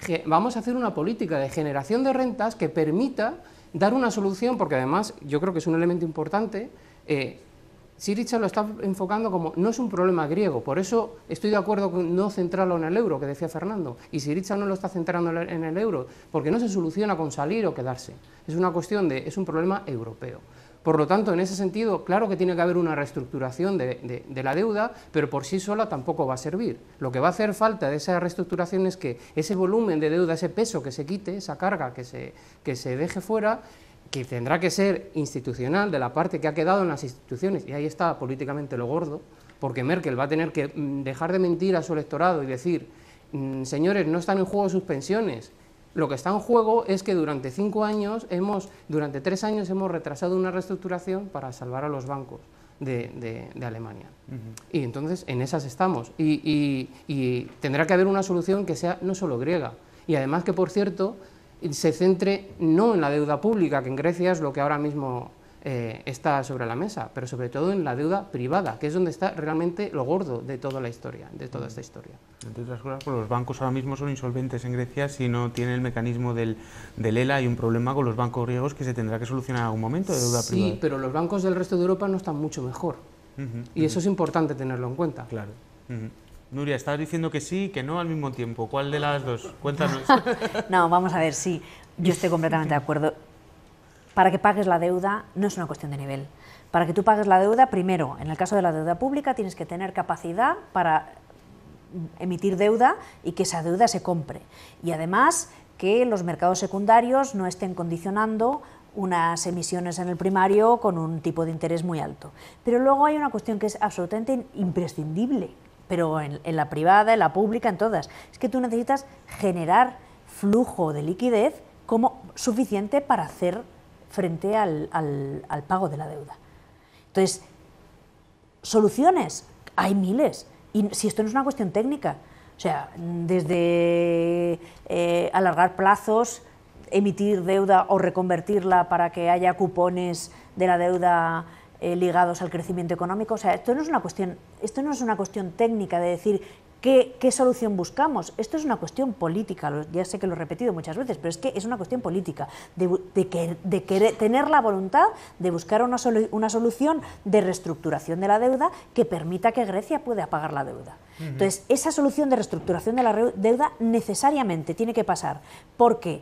que vamos a hacer una política de generación de rentas que permita dar una solución, porque además yo creo que es un elemento importante. Syriza lo está enfocando como no es un problema griego, por eso estoy de acuerdo con no centrarlo en el euro, que decía Fernando, y Syriza no lo está centrando en el euro, porque no se soluciona con salir o quedarse, es una cuestión es un problema europeo. Por lo tanto, en ese sentido, claro que tiene que haber una reestructuración de la deuda, pero por sí sola tampoco va a servir. Lo que va a hacer falta de esa reestructuración es que ese volumen de deuda, ese peso que se quite, esa carga que se deje fuera, que tendrá que ser institucional, de la parte que ha quedado en las instituciones, y ahí está políticamente lo gordo, porque Merkel va a tener que dejar de mentir a su electorado y decir, señores, no están en juego sus pensiones. Lo que está en juego es que durante 3 años hemos retrasado una reestructuración para salvar a los bancos de Alemania. Y entonces en esas estamos, y tendrá que haber una solución que sea no solo griega, y además que, por cierto, se centre no en la deuda pública, que en Grecia es lo que ahora mismo está sobre la mesa, pero sobre todo en la deuda privada, que es donde está realmente lo gordo de toda la historia, de toda esta historia. Entre otras cosas, pues los bancos ahora mismo son insolventes en Grecia si no tienen el mecanismo del ELA. Hay un problema con los bancos griegos que se tendrá que solucionar en algún momento de deuda privada. Sí, pero los bancos del resto de Europa no están mucho mejor. Y eso es importante tenerlo en cuenta. Claro. Nuria, estabas diciendo que sí y que no al mismo tiempo. ¿Cuál de las dos? Cuéntanos. No, vamos a ver, sí. Yo estoy completamente de acuerdo. Para que pagues la deuda no es una cuestión de nivel. Para que tú pagues la deuda, primero, en el caso de la deuda pública, tienes que tener capacidad para emitir deuda y que esa deuda se compre. Y además que los mercados secundarios no estén condicionando unas emisiones en el primario con un tipo de interés muy alto. Pero luego hay una cuestión que es absolutamente imprescindible, pero en la privada, en la pública, en todas. Es que tú necesitas generar flujo de liquidez como suficiente para hacer frente al pago de la deuda. Entonces, soluciones, hay miles. Y si esto no es una cuestión técnica, o sea, desde alargar plazos, emitir deuda o reconvertirla para que haya cupones de la deuda ligados al crecimiento económico, o sea, esto no es una cuestión técnica de decir qué solución buscamos, esto es una cuestión política, ya sé que lo he repetido muchas veces, pero es que es una cuestión política, de querer tener la voluntad de buscar una solución de reestructuración de la deuda que permita que Grecia pueda pagar la deuda. Entonces, esa solución de reestructuración de la deuda necesariamente tiene que pasar porque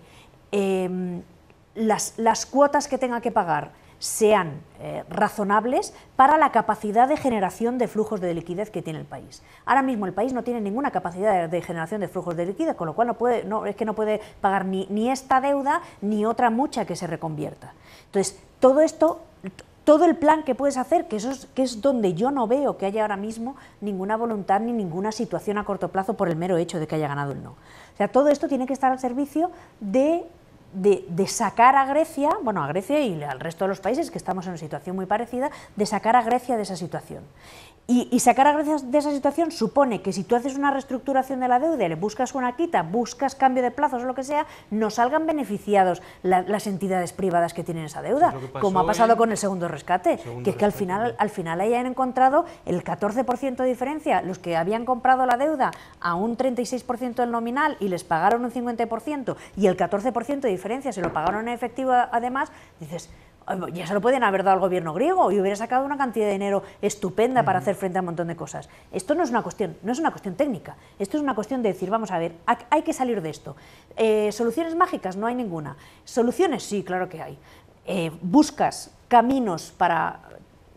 las cuotas que tenga que pagar sean razonables para la capacidad de generación de flujos de liquidez que tiene el país. Ahora mismo el país no tiene ninguna capacidad de generación de flujos de liquidez, con lo cual no puede pagar ni esta deuda ni otra mucha que se reconvierta. Entonces, todo esto, todo el plan que puedes hacer, que es donde yo no veo que haya ahora mismo ninguna voluntad ni ninguna situación a corto plazo por el mero hecho de que haya ganado el no. O sea, todo esto tiene que estar al servicio de sacar a Grecia, bueno, a Grecia y al resto de los países que estamos en una situación muy parecida, de sacar a Grecia de esa situación. Y sacar a Grecia de esa situación supone que si tú haces una reestructuración de la deuda y le buscas una quita, buscas cambio de plazos o lo que sea, no salgan beneficiados las entidades privadas que tienen esa deuda, como ha pasado con el segundo rescate, que es que al final hayan encontrado el 14% de diferencia, los que habían comprado la deuda a un 36% del nominal y les pagaron un 50% y el 14% de diferencia se lo pagaron en efectivo además, dices, ya se lo pueden haber dado al gobierno griego y hubiera sacado una cantidad de dinero estupenda para hacer frente a un montón de cosas. Esto no es una cuestión técnica, esto es una cuestión de decir, vamos a ver, hay que salir de esto. ¿Soluciones mágicas? No hay ninguna. ¿Soluciones? Sí, claro que hay. Buscas caminos para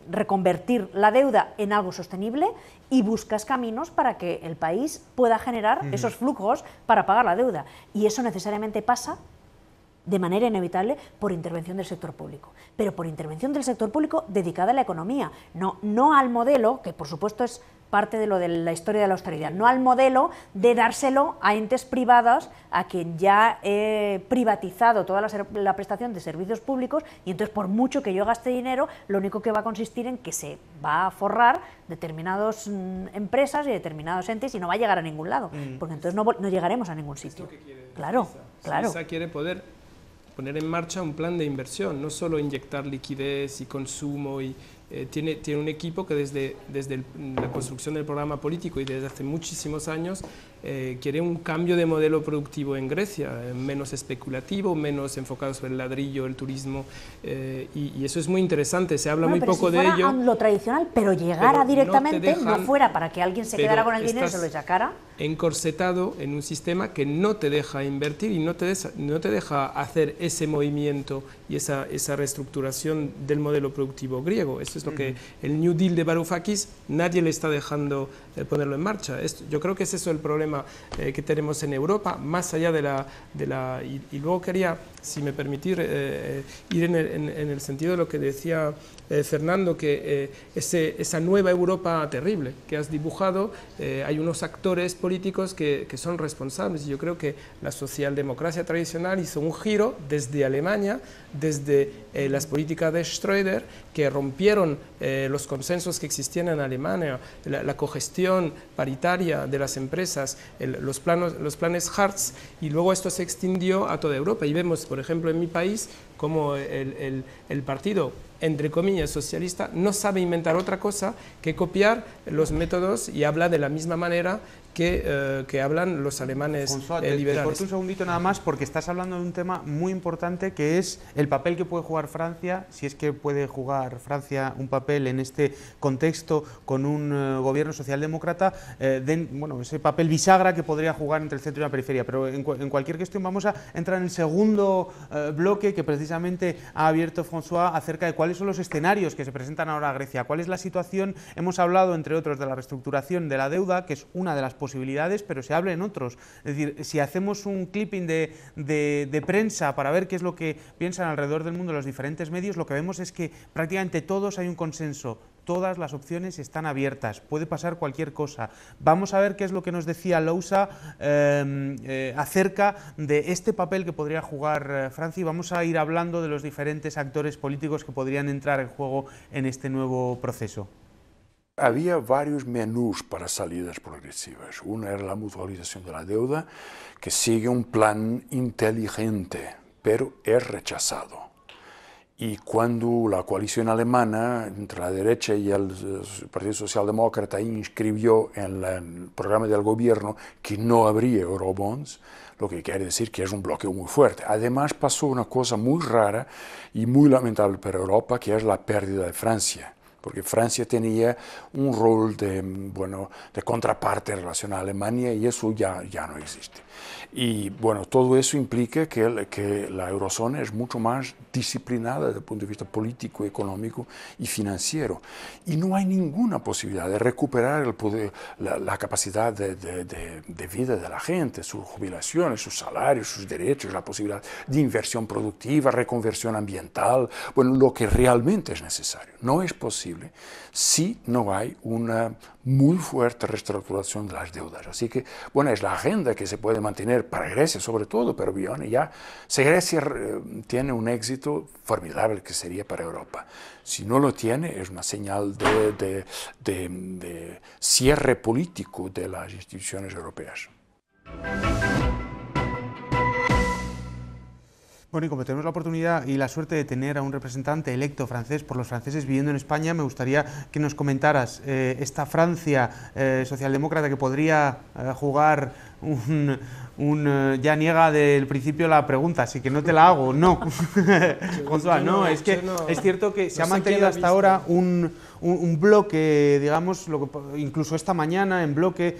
reconvertir la deuda en algo sostenible y buscas caminos para que el país pueda generar esos flujos para pagar la deuda. Y eso necesariamente pasa de manera inevitable por intervención del sector público, pero por intervención del sector público dedicada a la economía, no al modelo, que por supuesto es parte de lo de la historia de la austeridad, no al modelo de dárselo a entes privados a quien ya he privatizado toda la prestación de servicios públicos y entonces por mucho que yo gaste dinero, lo único que va a consistir en que se va a forrar determinadas empresas y determinados entes y no va a llegar a ningún lado, porque entonces no llegaremos a ningún sitio. Claro. Suiza quiere poder poner en marcha un plan de inversión, no solo inyectar liquidez y consumo, y tiene un equipo que desde la construcción del programa político y desde hace muchísimos años quiere un cambio de modelo productivo en Grecia, menos especulativo, menos enfocado sobre el ladrillo, el turismo, y eso es muy interesante, se habla muy poco de ello. Lo tradicional, pero llegara directamente, no fuera para que alguien se quedara con el dinero y se lo sacara. Encorsetado en un sistema que no te deja invertir y no te deja hacer ese movimiento y esa reestructuración del modelo productivo griego. Eso es lo que el New Deal de Varoufakis nadie le está dejando ponerlo en marcha. Yo creo que es eso el problema que tenemos en Europa, más allá y luego quería, si me permitir, ir en el sentido de lo que decía Fernando, que esa nueva Europa terrible que has dibujado, hay unos actores políticos que son responsables, y yo creo que la socialdemocracia tradicional hizo un giro desde Alemania, desde las políticas de Schröder, que rompieron los consensos que existían en Alemania, la cogestión paritaria de las empresas, los planes Hartz, y luego esto se extendió a toda Europa. Y vemos, por ejemplo, en mi país, como el partido entre comillas, socialista, no sabe inventar otra cosa que copiar los métodos y habla de la misma manera que hablan los alemanes liberales. Te corto un segundito nada más porque estás hablando de un tema muy importante que es el papel que puede jugar Francia, si es que puede jugar Francia un papel en este contexto con un gobierno socialdemócrata, bueno, ese papel bisagra que podría jugar entre el centro y la periferia. Pero en cualquier cuestión vamos a entrar en el segundo bloque que precisamente ha abierto François acerca de cuáles son los escenarios que se presentan ahora a Grecia, cuál es la situación. Hemos hablado, entre otros, de la reestructuración de la deuda, que es una de las posibilidades, pero se habla en otros. Es decir, si hacemos un clipping de prensa para ver qué es lo que piensan alrededor del mundo los diferentes medios, lo que vemos es que prácticamente todos hay un consenso. Todas las opciones están abiertas, puede pasar cualquier cosa. Vamos a ver qué es lo que nos decía Lousa acerca de este papel que podría jugar Francia y vamos a ir hablando de los diferentes actores políticos que podrían entrar en juego en este nuevo proceso. Había varios menús para salidas progresivas. Una era la mutualización de la deuda, que sigue un plan inteligente, pero es rechazado. Y cuando la coalición alemana, entre la derecha y el Partido Socialdemócrata, inscribió en el programa del gobierno que no habría eurobonds, lo que quiere decir que es un bloqueo muy fuerte. Además pasó una cosa muy rara y muy lamentable para Europa, que es la pérdida de Francia. Porque Francia tenía un rol de contraparte en relación a Alemania y eso ya no existe. Y bueno, todo eso implica que la eurozona es mucho más disciplinada desde el punto de vista político, económico y financiero. Y no hay ninguna posibilidad de recuperar el poder, la capacidad de vida de la gente, sus jubilaciones, sus salarios, sus derechos, la posibilidad de inversión productiva, reconversión ambiental, bueno, lo que realmente es necesario. No es posible si no hay una muy fuerte reestructuración de las deudas. Así que, bueno, es la agenda que se puede mantener para Grecia sobre todo, pero bien, ya, si Grecia tiene un éxito formidable que sería para Europa. Si no lo tiene, es una señal de cierre político de las instituciones europeas. Bueno, y como tenemos la oportunidad y la suerte de tener a un representante electo francés por los franceses viviendo en España, me gustaría que nos comentaras esta Francia socialdemócrata que podría jugar ya niega del principio la pregunta, así que no te la hago, no. François, no, es que es cierto que se ha mantenido hasta ahora un bloque, digamos, incluso esta mañana en bloque,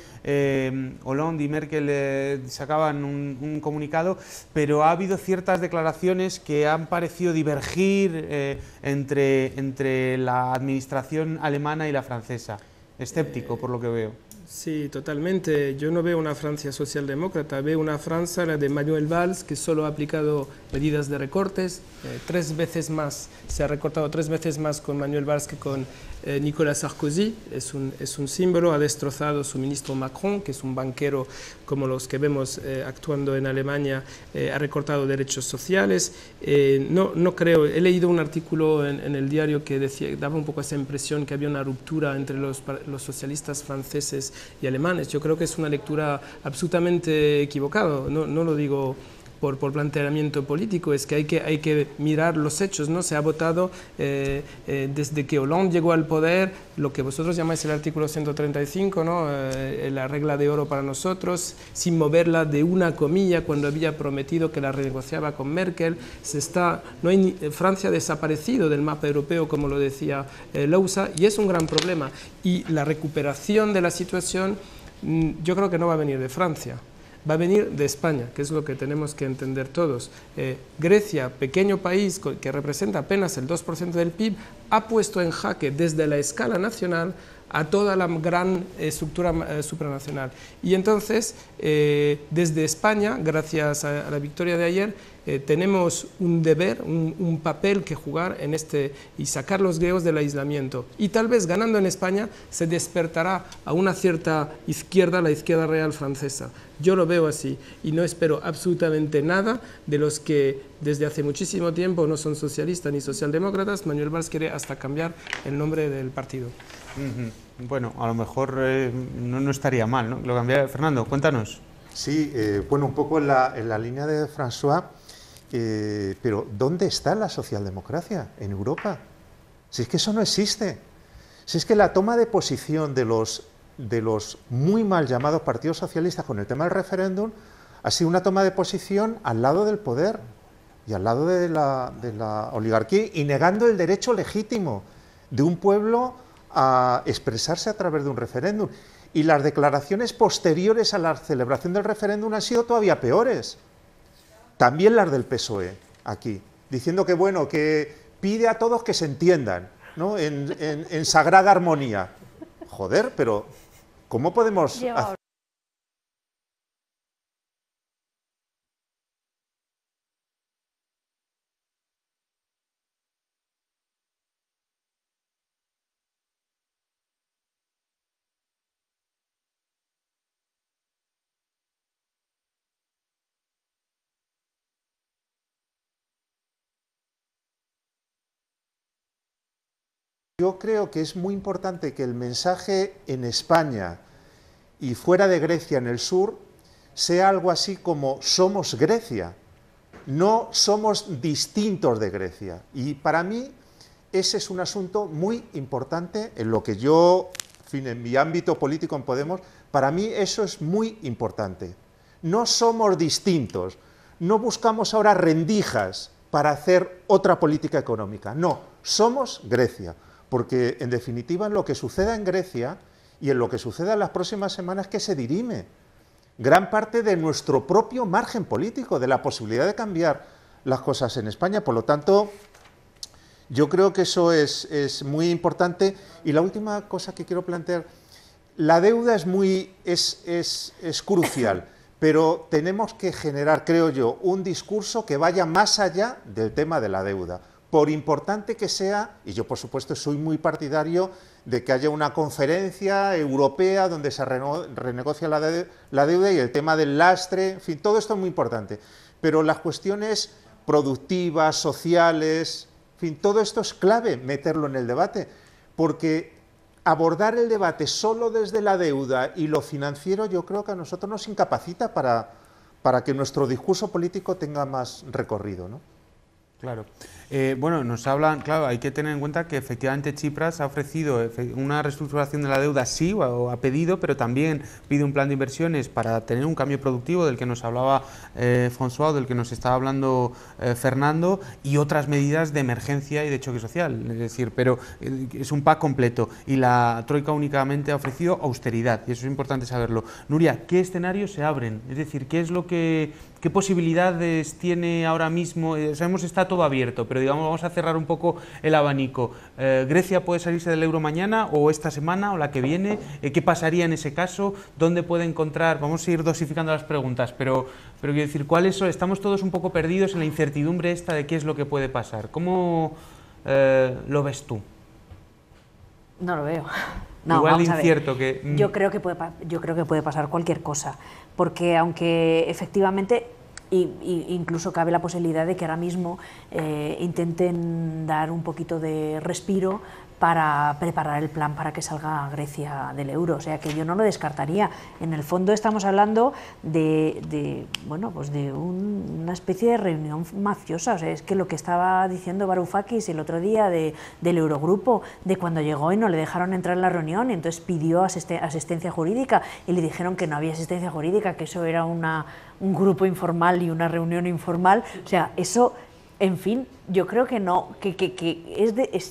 Hollande y Merkel sacaban un comunicado, pero ha habido ciertas declaraciones que han parecido divergir entre la administración alemana y la francesa. Escéptico, por lo que veo. Sí, totalmente. Yo no veo una Francia socialdemócrata, veo una Francia, la de Manuel Valls, que solo ha aplicado medidas de recortes, 3 veces más, se ha recortado 3 veces más con Manuel Valls que con Nicolas Sarkozy, es un símbolo, ha destrozado su ministro Macron, que es un banquero como los que vemos actuando en Alemania, ha recortado derechos sociales. No creo, he leído un artículo en el diario que daba un poco esa impresión que había una ruptura entre los socialistas franceses y alemanes. Yo creo que es una lectura absolutamente equivocada, no lo digo por planteamiento político, es que hay que mirar los hechos, ¿no? Se ha votado desde que Hollande llegó al poder, lo que vosotros llamáis el artículo 135, ¿no? La regla de oro para nosotros, sin moverla de una comilla cuando había prometido que la renegociaba con Merkel. Francia ha desaparecido del mapa europeo, como lo decía Lousa, y es un gran problema. Y la recuperación de la situación yo creo que no va a venir de Francia. Va a venir de España, que es lo que tenemos que entender todos. Grecia, pequeño país que representa apenas el 2% del PIB, ha puesto en jaque desde la escala nacional a toda la gran estructura supranacional. Y entonces, desde España, gracias a la victoria de ayer, tenemos un deber, un papel que jugar en y sacar los griegos del aislamiento. Y tal vez ganando en España se despertará a una cierta izquierda, la izquierda real francesa. Yo lo veo así y no espero absolutamente nada de los que desde hace muchísimo tiempo no son socialistas ni socialdemócratas. Manuel Valls quiere hasta cambiar el nombre del partido. Bueno, a lo mejor no estaría mal, ¿no? Lo cambiaría. Fernando, cuéntanos. Sí, bueno, un poco en la línea de François, pero ¿dónde está la socialdemocracia en Europa? Si es que eso no existe. Si es que la toma de posición de los muy mal llamados partidos socialistas con el tema del referéndum ha sido una toma de posición al lado del poder y al lado de la oligarquía y negando el derecho legítimo de un pueblo a expresarse a través de un referéndum. Y las declaraciones posteriores a la celebración del referéndum han sido todavía peores. También las del PSOE, aquí, diciendo que, bueno, que pide a todos que se entiendan, ¿no? en sagrada armonía. Joder, pero ¿cómo podemos hacer? Yo creo que es muy importante que el mensaje en España y fuera de Grecia, en el sur, sea algo así como somos Grecia, no somos distintos de Grecia. Y para mí ese es un asunto muy importante en lo que yo, en fin, en mi ámbito político en Podemos, para mí eso es muy importante. No somos distintos, no buscamos ahora rendijas para hacer otra política económica, no, somos Grecia. Porque, en definitiva, en lo que suceda en Grecia y en lo que suceda en las próximas semanas que se dirime gran parte de nuestro propio margen político, de la posibilidad de cambiar las cosas en España. Por lo tanto, yo creo que eso es muy importante. Y la última cosa que quiero plantear, la deuda es crucial, pero tenemos que generar, creo yo, un discurso que vaya más allá del tema de la deuda. Por importante que sea, y yo por supuesto soy muy partidario de que haya una conferencia europea donde se renegocia la deuda y el tema del lastre, en fin, todo esto es muy importante. Pero las cuestiones productivas, sociales, en fin, todo esto es clave meterlo en el debate, porque abordar el debate solo desde la deuda y lo financiero yo creo que a nosotros nos incapacita para que nuestro discurso político tenga más recorrido, ¿no? Claro. Bueno, nos hablan, claro, hay que tener en cuenta que efectivamente Tsipras ha ofrecido una reestructuración de la deuda, sí, o ha pedido, pero también pide un plan de inversiones para tener un cambio productivo del que nos hablaba François, del que nos estaba hablando Fernando, y otras medidas de emergencia y de choque social, es decir, pero es un pack completo y la Troika únicamente ha ofrecido austeridad y eso es importante saberlo. Nuria, ¿qué escenarios se abren? Es decir, ¿qué posibilidades tiene ahora mismo? Sabemos está todo abierto, pero digamos vamos a cerrar un poco el abanico. ¿Grecia puede salirse del euro mañana o esta semana o la que viene? ¿Qué pasaría en ese caso? ¿Dónde puede encontrar? Vamos a ir dosificando las preguntas, pero quiero decir, ¿cuáles son? Estamos todos un poco perdidos en la incertidumbre esta de qué es lo que puede pasar. ¿Cómo lo ves tú? No lo veo. No, igual vamos incierto a ver. que... Yo creo que puede pasar cualquier cosa, porque aunque efectivamente incluso cabe la posibilidad de que ahora mismo intenten dar un poquito de respiro para preparar el plan para que salga Grecia del euro, o sea que yo no lo descartaría. En el fondo estamos hablando de una especie de reunión mafiosa, o sea, es que lo que estaba diciendo Varoufakis el otro día del Eurogrupo, de cuando llegó y no le dejaron entrar en la reunión y entonces pidió asistencia jurídica y le dijeron que no había asistencia jurídica, que eso era un grupo informal y una reunión informal, o sea, eso, en fin, yo creo que no, es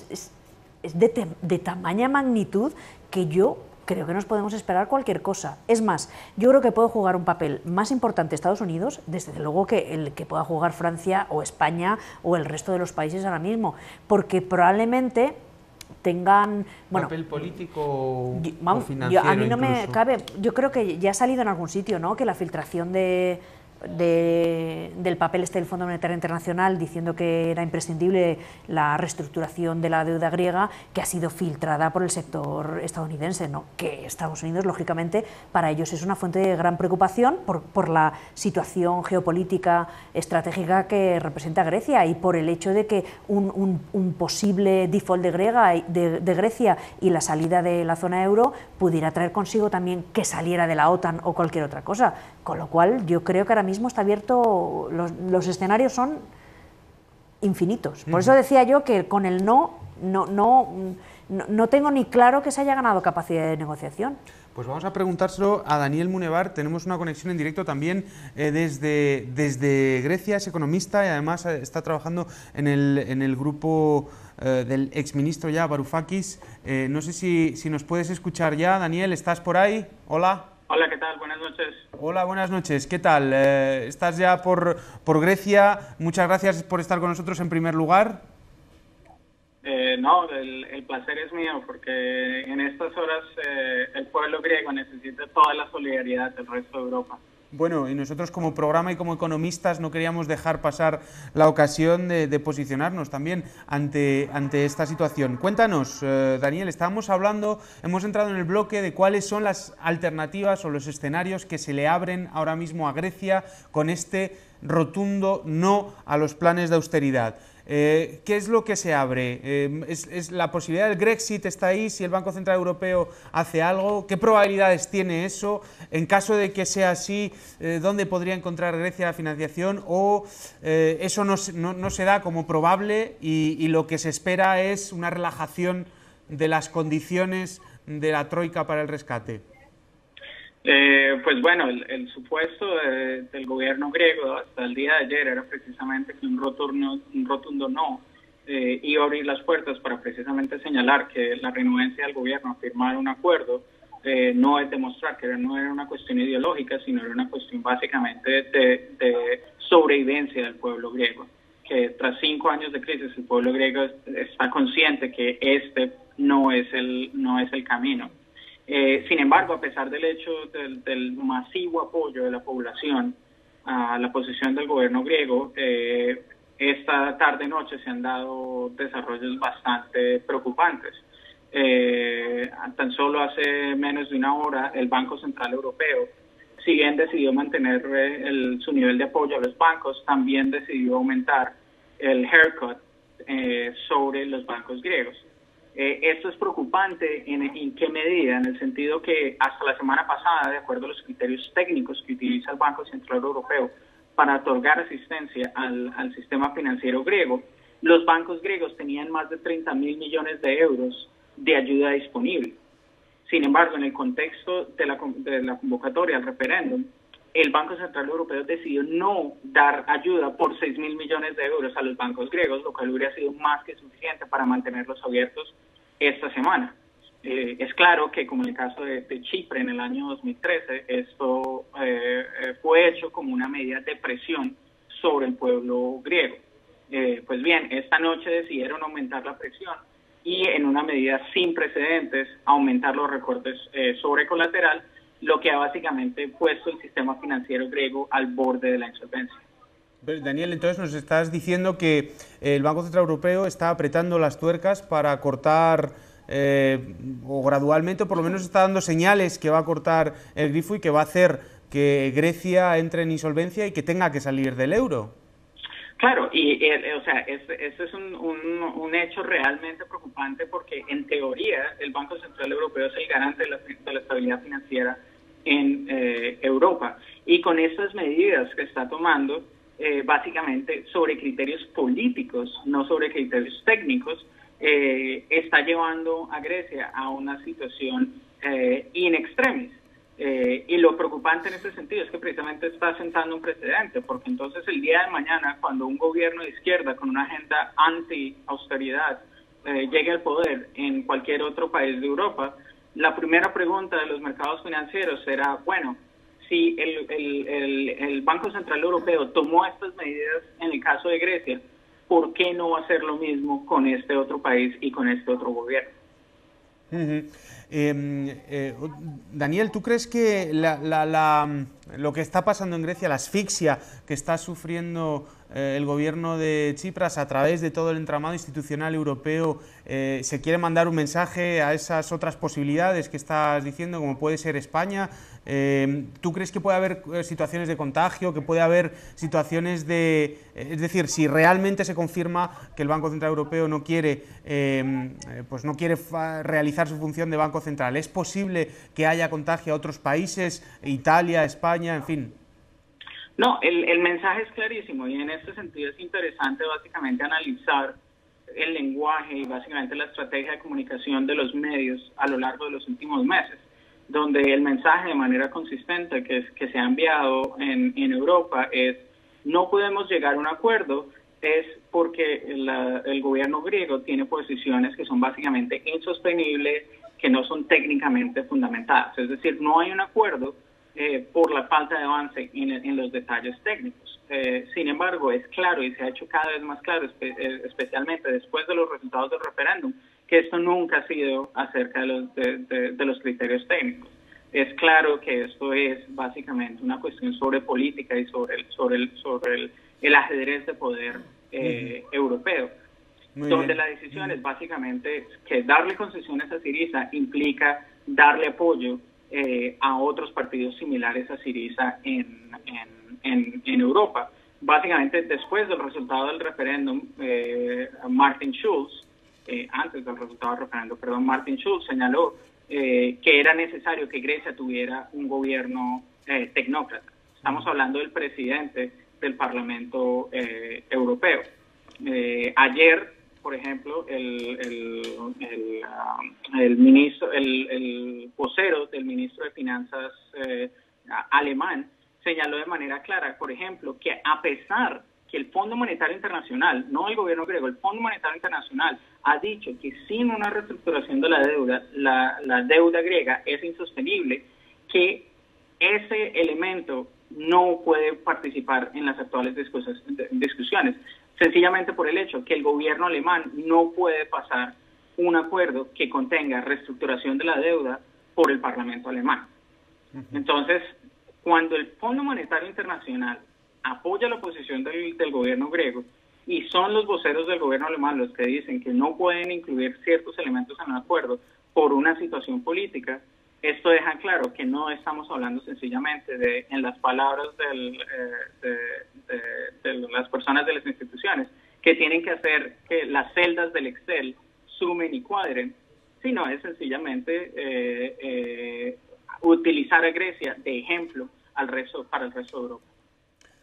de tamaña magnitud que yo creo que nos podemos esperar cualquier cosa. Es más, yo creo que puede jugar un papel más importante Estados Unidos, desde luego que el que pueda jugar Francia o España o el resto de los países ahora mismo, porque probablemente tengan... Bueno, papel político o a financiero mí no incluso. me cabe, yo creo que ya ha salido en algún sitio, ¿no?, que la filtración del papel del Fondo Monetario Internacional diciendo que era imprescindible la reestructuración de la deuda griega, que ha sido filtrada por el sector estadounidense, ¿no?, que Estados Unidos, lógicamente, para ellos es una fuente de gran preocupación por la situación geopolítica estratégica que representa Grecia y por el hecho de que un posible default de Grecia y la salida de la zona euro pudiera traer consigo también que saliera de la OTAN o cualquier otra cosa, con lo cual yo creo que ahora mismo está abierto, los escenarios son infinitos. Por eso decía yo que con el no tengo ni claro que se haya ganado capacidad de negociación. Pues vamos a preguntárselo a Daniel Munevar. Tenemos una conexión en directo también desde Grecia, es economista y además está trabajando en el grupo del exministro ya, Varoufakis. No sé si nos puedes escuchar ya. Daniel, ¿estás por ahí? Hola. Hola, ¿qué tal? Buenas noches. Hola, buenas noches. ¿Qué tal? ¿Estás ya por Grecia? Muchas gracias por estar con nosotros en primer lugar. No, el placer es mío porque en estas horas el pueblo griego necesita toda la solidaridad del resto de Europa. Bueno, y nosotros como programa y como economistas no queríamos dejar pasar la ocasión de posicionarnos también ante esta situación. Cuéntanos, Daniel, hemos entrado en el bloque de cuáles son las alternativas o los escenarios que se le abren ahora mismo a Grecia con este rotundo no a los planes de austeridad. ¿Qué es lo que se abre? ¿Es la posibilidad del Grexit está ahí si el Banco Central Europeo hace algo? ¿Qué probabilidades tiene eso? En caso de que sea así, ¿dónde podría encontrar Grecia la financiación? ¿O eso no se da como probable y lo que se espera es una relajación de las condiciones de la Troika para el rescate? Pues bueno, el supuesto del gobierno griego hasta el día de ayer era precisamente que un rotundo no iba a abrir las puertas para precisamente señalar que la renuencia del gobierno a firmar un acuerdo no es demostrar que no era una cuestión ideológica, sino era una cuestión básicamente de sobrevivencia del pueblo griego, que tras 5 años de crisis el pueblo griego está consciente que este no es el camino. Sin embargo, a pesar del hecho del masivo apoyo de la población a la posición del gobierno griego, esta tarde-noche se han dado desarrollos bastante preocupantes. Tan solo hace menos de una hora, el Banco Central Europeo, si bien decidió mantener su nivel de apoyo a los bancos, también decidió aumentar el haircut sobre los bancos griegos. Esto es preocupante en qué medida, en el sentido que hasta la semana pasada, de acuerdo a los criterios técnicos que utiliza el Banco Central Europeo para otorgar asistencia al sistema financiero griego, los bancos griegos tenían más de 30.000 millones de euros de ayuda disponible. Sin embargo, en el contexto de la convocatoria al referéndum, el Banco Central Europeo decidió no dar ayuda por 6.000 millones de euros a los bancos griegos, lo cual hubiera sido más que suficiente para mantenerlos abiertos esta semana. Es claro que, como en el caso de Chipre en el año 2013, esto fue hecho como una medida de presión sobre el pueblo griego. Pues bien, esta noche decidieron aumentar la presión y, en una medida sin precedentes, aumentar los recortes sobre colateral, lo que ha básicamente puesto el sistema financiero griego al borde de la insolvencia. Daniel, entonces nos estás diciendo que el Banco Central Europeo está apretando las tuercas para cortar, o gradualmente, por lo menos está dando señales que va a cortar el grifo y que va a hacer que Grecia entre en insolvencia y que tenga que salir del euro. Claro, y este es un hecho realmente preocupante porque, en teoría, el Banco Central Europeo es el garante de la estabilidad financiera en Europa. Y con estas medidas que está tomando, básicamente sobre criterios políticos, no sobre criterios técnicos, está llevando a Grecia a una situación in extremis. Y lo preocupante en este sentido es que precisamente está sentando un precedente, porque entonces el día de mañana, cuando un gobierno de izquierda con una agenda anti-austeridad llegue al poder en cualquier otro país de Europa, la primera pregunta de los mercados financieros será, bueno, si el Banco Central Europeo tomó estas medidas en el caso de Grecia, ¿por qué no va a hacer lo mismo con este otro país y con este otro gobierno? Daniel, ¿tú crees que lo que está pasando en Grecia, la asfixia que está sufriendo el gobierno de Tsipras a través de todo el entramado institucional europeo, se quiere mandar un mensaje a esas otras posibilidades que estás diciendo, como puede ser España? ¿Tú crees que puede haber situaciones de contagio, que puede haber situaciones de... Es decir, si realmente se confirma que el Banco Central Europeo no quiere, pues no quiere realizar su función de Banco Central, ¿es posible que haya contagio a otros países, Italia, España, en fin? No, el mensaje es clarísimo y en este sentido es interesante básicamente analizar el lenguaje y básicamente la estrategia de comunicación de los medios a lo largo de los últimos meses, donde el mensaje de manera consistente que se ha enviado en Europa es: no podemos llegar a un acuerdo, es porque el gobierno griego tiene posiciones que son básicamente insostenibles, que no son técnicamente fundamentadas. Es decir, no hay un acuerdo por la falta de avance en los detalles técnicos. Sin embargo, es claro y se ha hecho cada vez más claro, especialmente después de los resultados del referéndum, que esto nunca ha sido acerca de los criterios técnicos. Es claro que esto es básicamente una cuestión sobre política y sobre el ajedrez de poder europeo, donde la decisión es básicamente que darle concesiones a Syriza implica darle apoyo a otros partidos similares a Syriza en Europa. Básicamente, después del resultado del referéndum, Martin Schulz, antes del resultado del referéndum, perdón, Martin Schulz señaló que era necesario que Grecia tuviera un gobierno tecnócrata. Estamos hablando del presidente del Parlamento Europeo. Ayer, por ejemplo, el vocero del ministro de Finanzas alemán señaló de manera clara, por ejemplo, que a pesar que el Fondo Monetario Internacional, no el gobierno griego, el Fondo Monetario Internacional ha dicho que sin una reestructuración de la deuda, la deuda griega es insostenible, que ese elemento no puede participar en las actuales discusiones, sencillamente por el hecho que el gobierno alemán no puede pasar un acuerdo que contenga reestructuración de la deuda por el Parlamento alemán. Entonces, cuando el Fondo Monetario Internacional apoya la posición del gobierno griego y son los voceros del gobierno alemán los que dicen que no pueden incluir ciertos elementos en el acuerdo por una situación política, esto deja claro que no estamos hablando sencillamente de, en las palabras de las personas de las instituciones, que tienen que hacer que las celdas del Excel sumen y cuadren, sino es sencillamente utilizar a Grecia de ejemplo para el resto de Europa.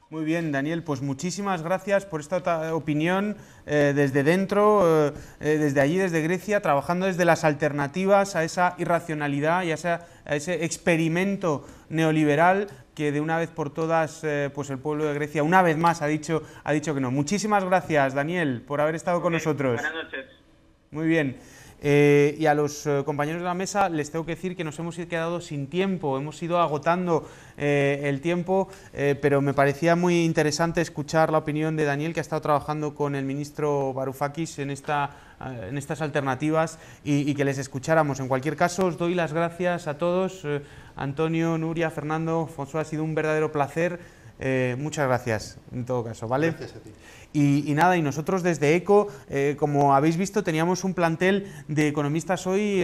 Muy bien, Daniel, pues muchísimas gracias por esta opinión desde dentro, desde allí, desde Grecia, trabajando desde las alternativas a esa irracionalidad y a ese experimento neoliberal que de una vez por todas pues el pueblo de Grecia una vez más ha dicho que no. Muchísimas gracias, Daniel, por haber estado con nosotros. Buenas noches. Muy bien. Y a los compañeros de la mesa les tengo que decir que nos hemos quedado sin tiempo, hemos ido agotando el tiempo, pero me parecía muy interesante escuchar la opinión de Daniel, que ha estado trabajando con el ministro Varoufakis en estas alternativas y que les escucháramos. En cualquier caso, os doy las gracias a todos, Antonio, Nuria, Fernando, François, ha sido un verdadero placer. Muchas gracias, en todo caso, ¿vale? Gracias a ti. Y nada, y nosotros desde ECO, como habéis visto, teníamos un plantel de economistas hoy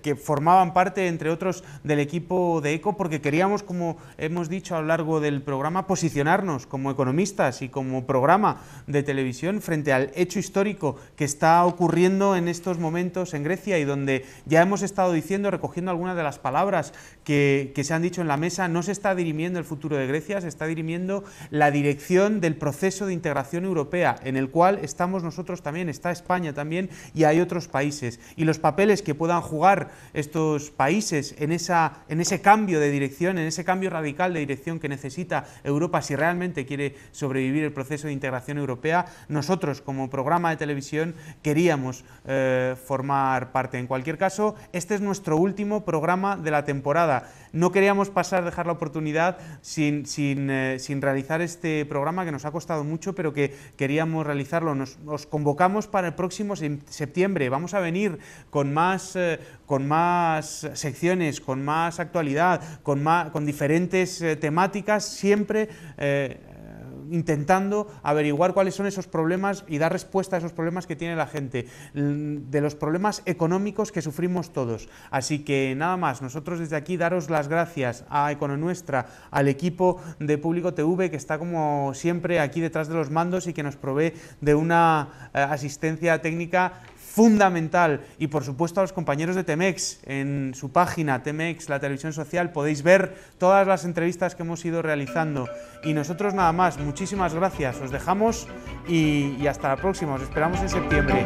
que formaban parte, entre otros, del equipo de ECO, porque queríamos, como hemos dicho a lo largo del programa, posicionarnos como economistas y como programa de televisión frente al hecho histórico que está ocurriendo en estos momentos en Grecia y donde ya hemos estado diciendo, recogiendo algunas de las palabras que se han dicho en la mesa, no se está dirimiendo el futuro de Grecia, se está dirimiendo la dirección del proceso de integración europea, en el cual estamos nosotros también, está España también y hay otros países. Y los papeles que puedan jugar estos países en ese cambio de dirección, en ese cambio radical de dirección que necesita Europa si realmente quiere sobrevivir el proceso de integración europea, nosotros como programa de televisión queríamos formar parte. En cualquier caso, este es nuestro último programa de la temporada. No queríamos dejar la oportunidad sin realizar este programa que nos ha costado mucho, pero que queríamos realizarlo. Os convocamos para el próximo septiembre. Vamos a venir con más secciones, con más actualidad, con diferentes temáticas, siempre intentando averiguar cuáles son esos problemas y dar respuesta a esos problemas que tiene la gente, de los problemas económicos que sufrimos todos. Así que nada más, nosotros desde aquí daros las gracias a Econonuestra, al equipo de Público TV que está como siempre aquí detrás de los mandos y que nos provee de una asistencia técnica fundamental. Y por supuesto a los compañeros de Temex, en su página Temex, la televisión social, podéis ver todas las entrevistas que hemos ido realizando. Y nosotros nada más, muchísimas gracias, os dejamos y hasta la próxima, os esperamos en septiembre.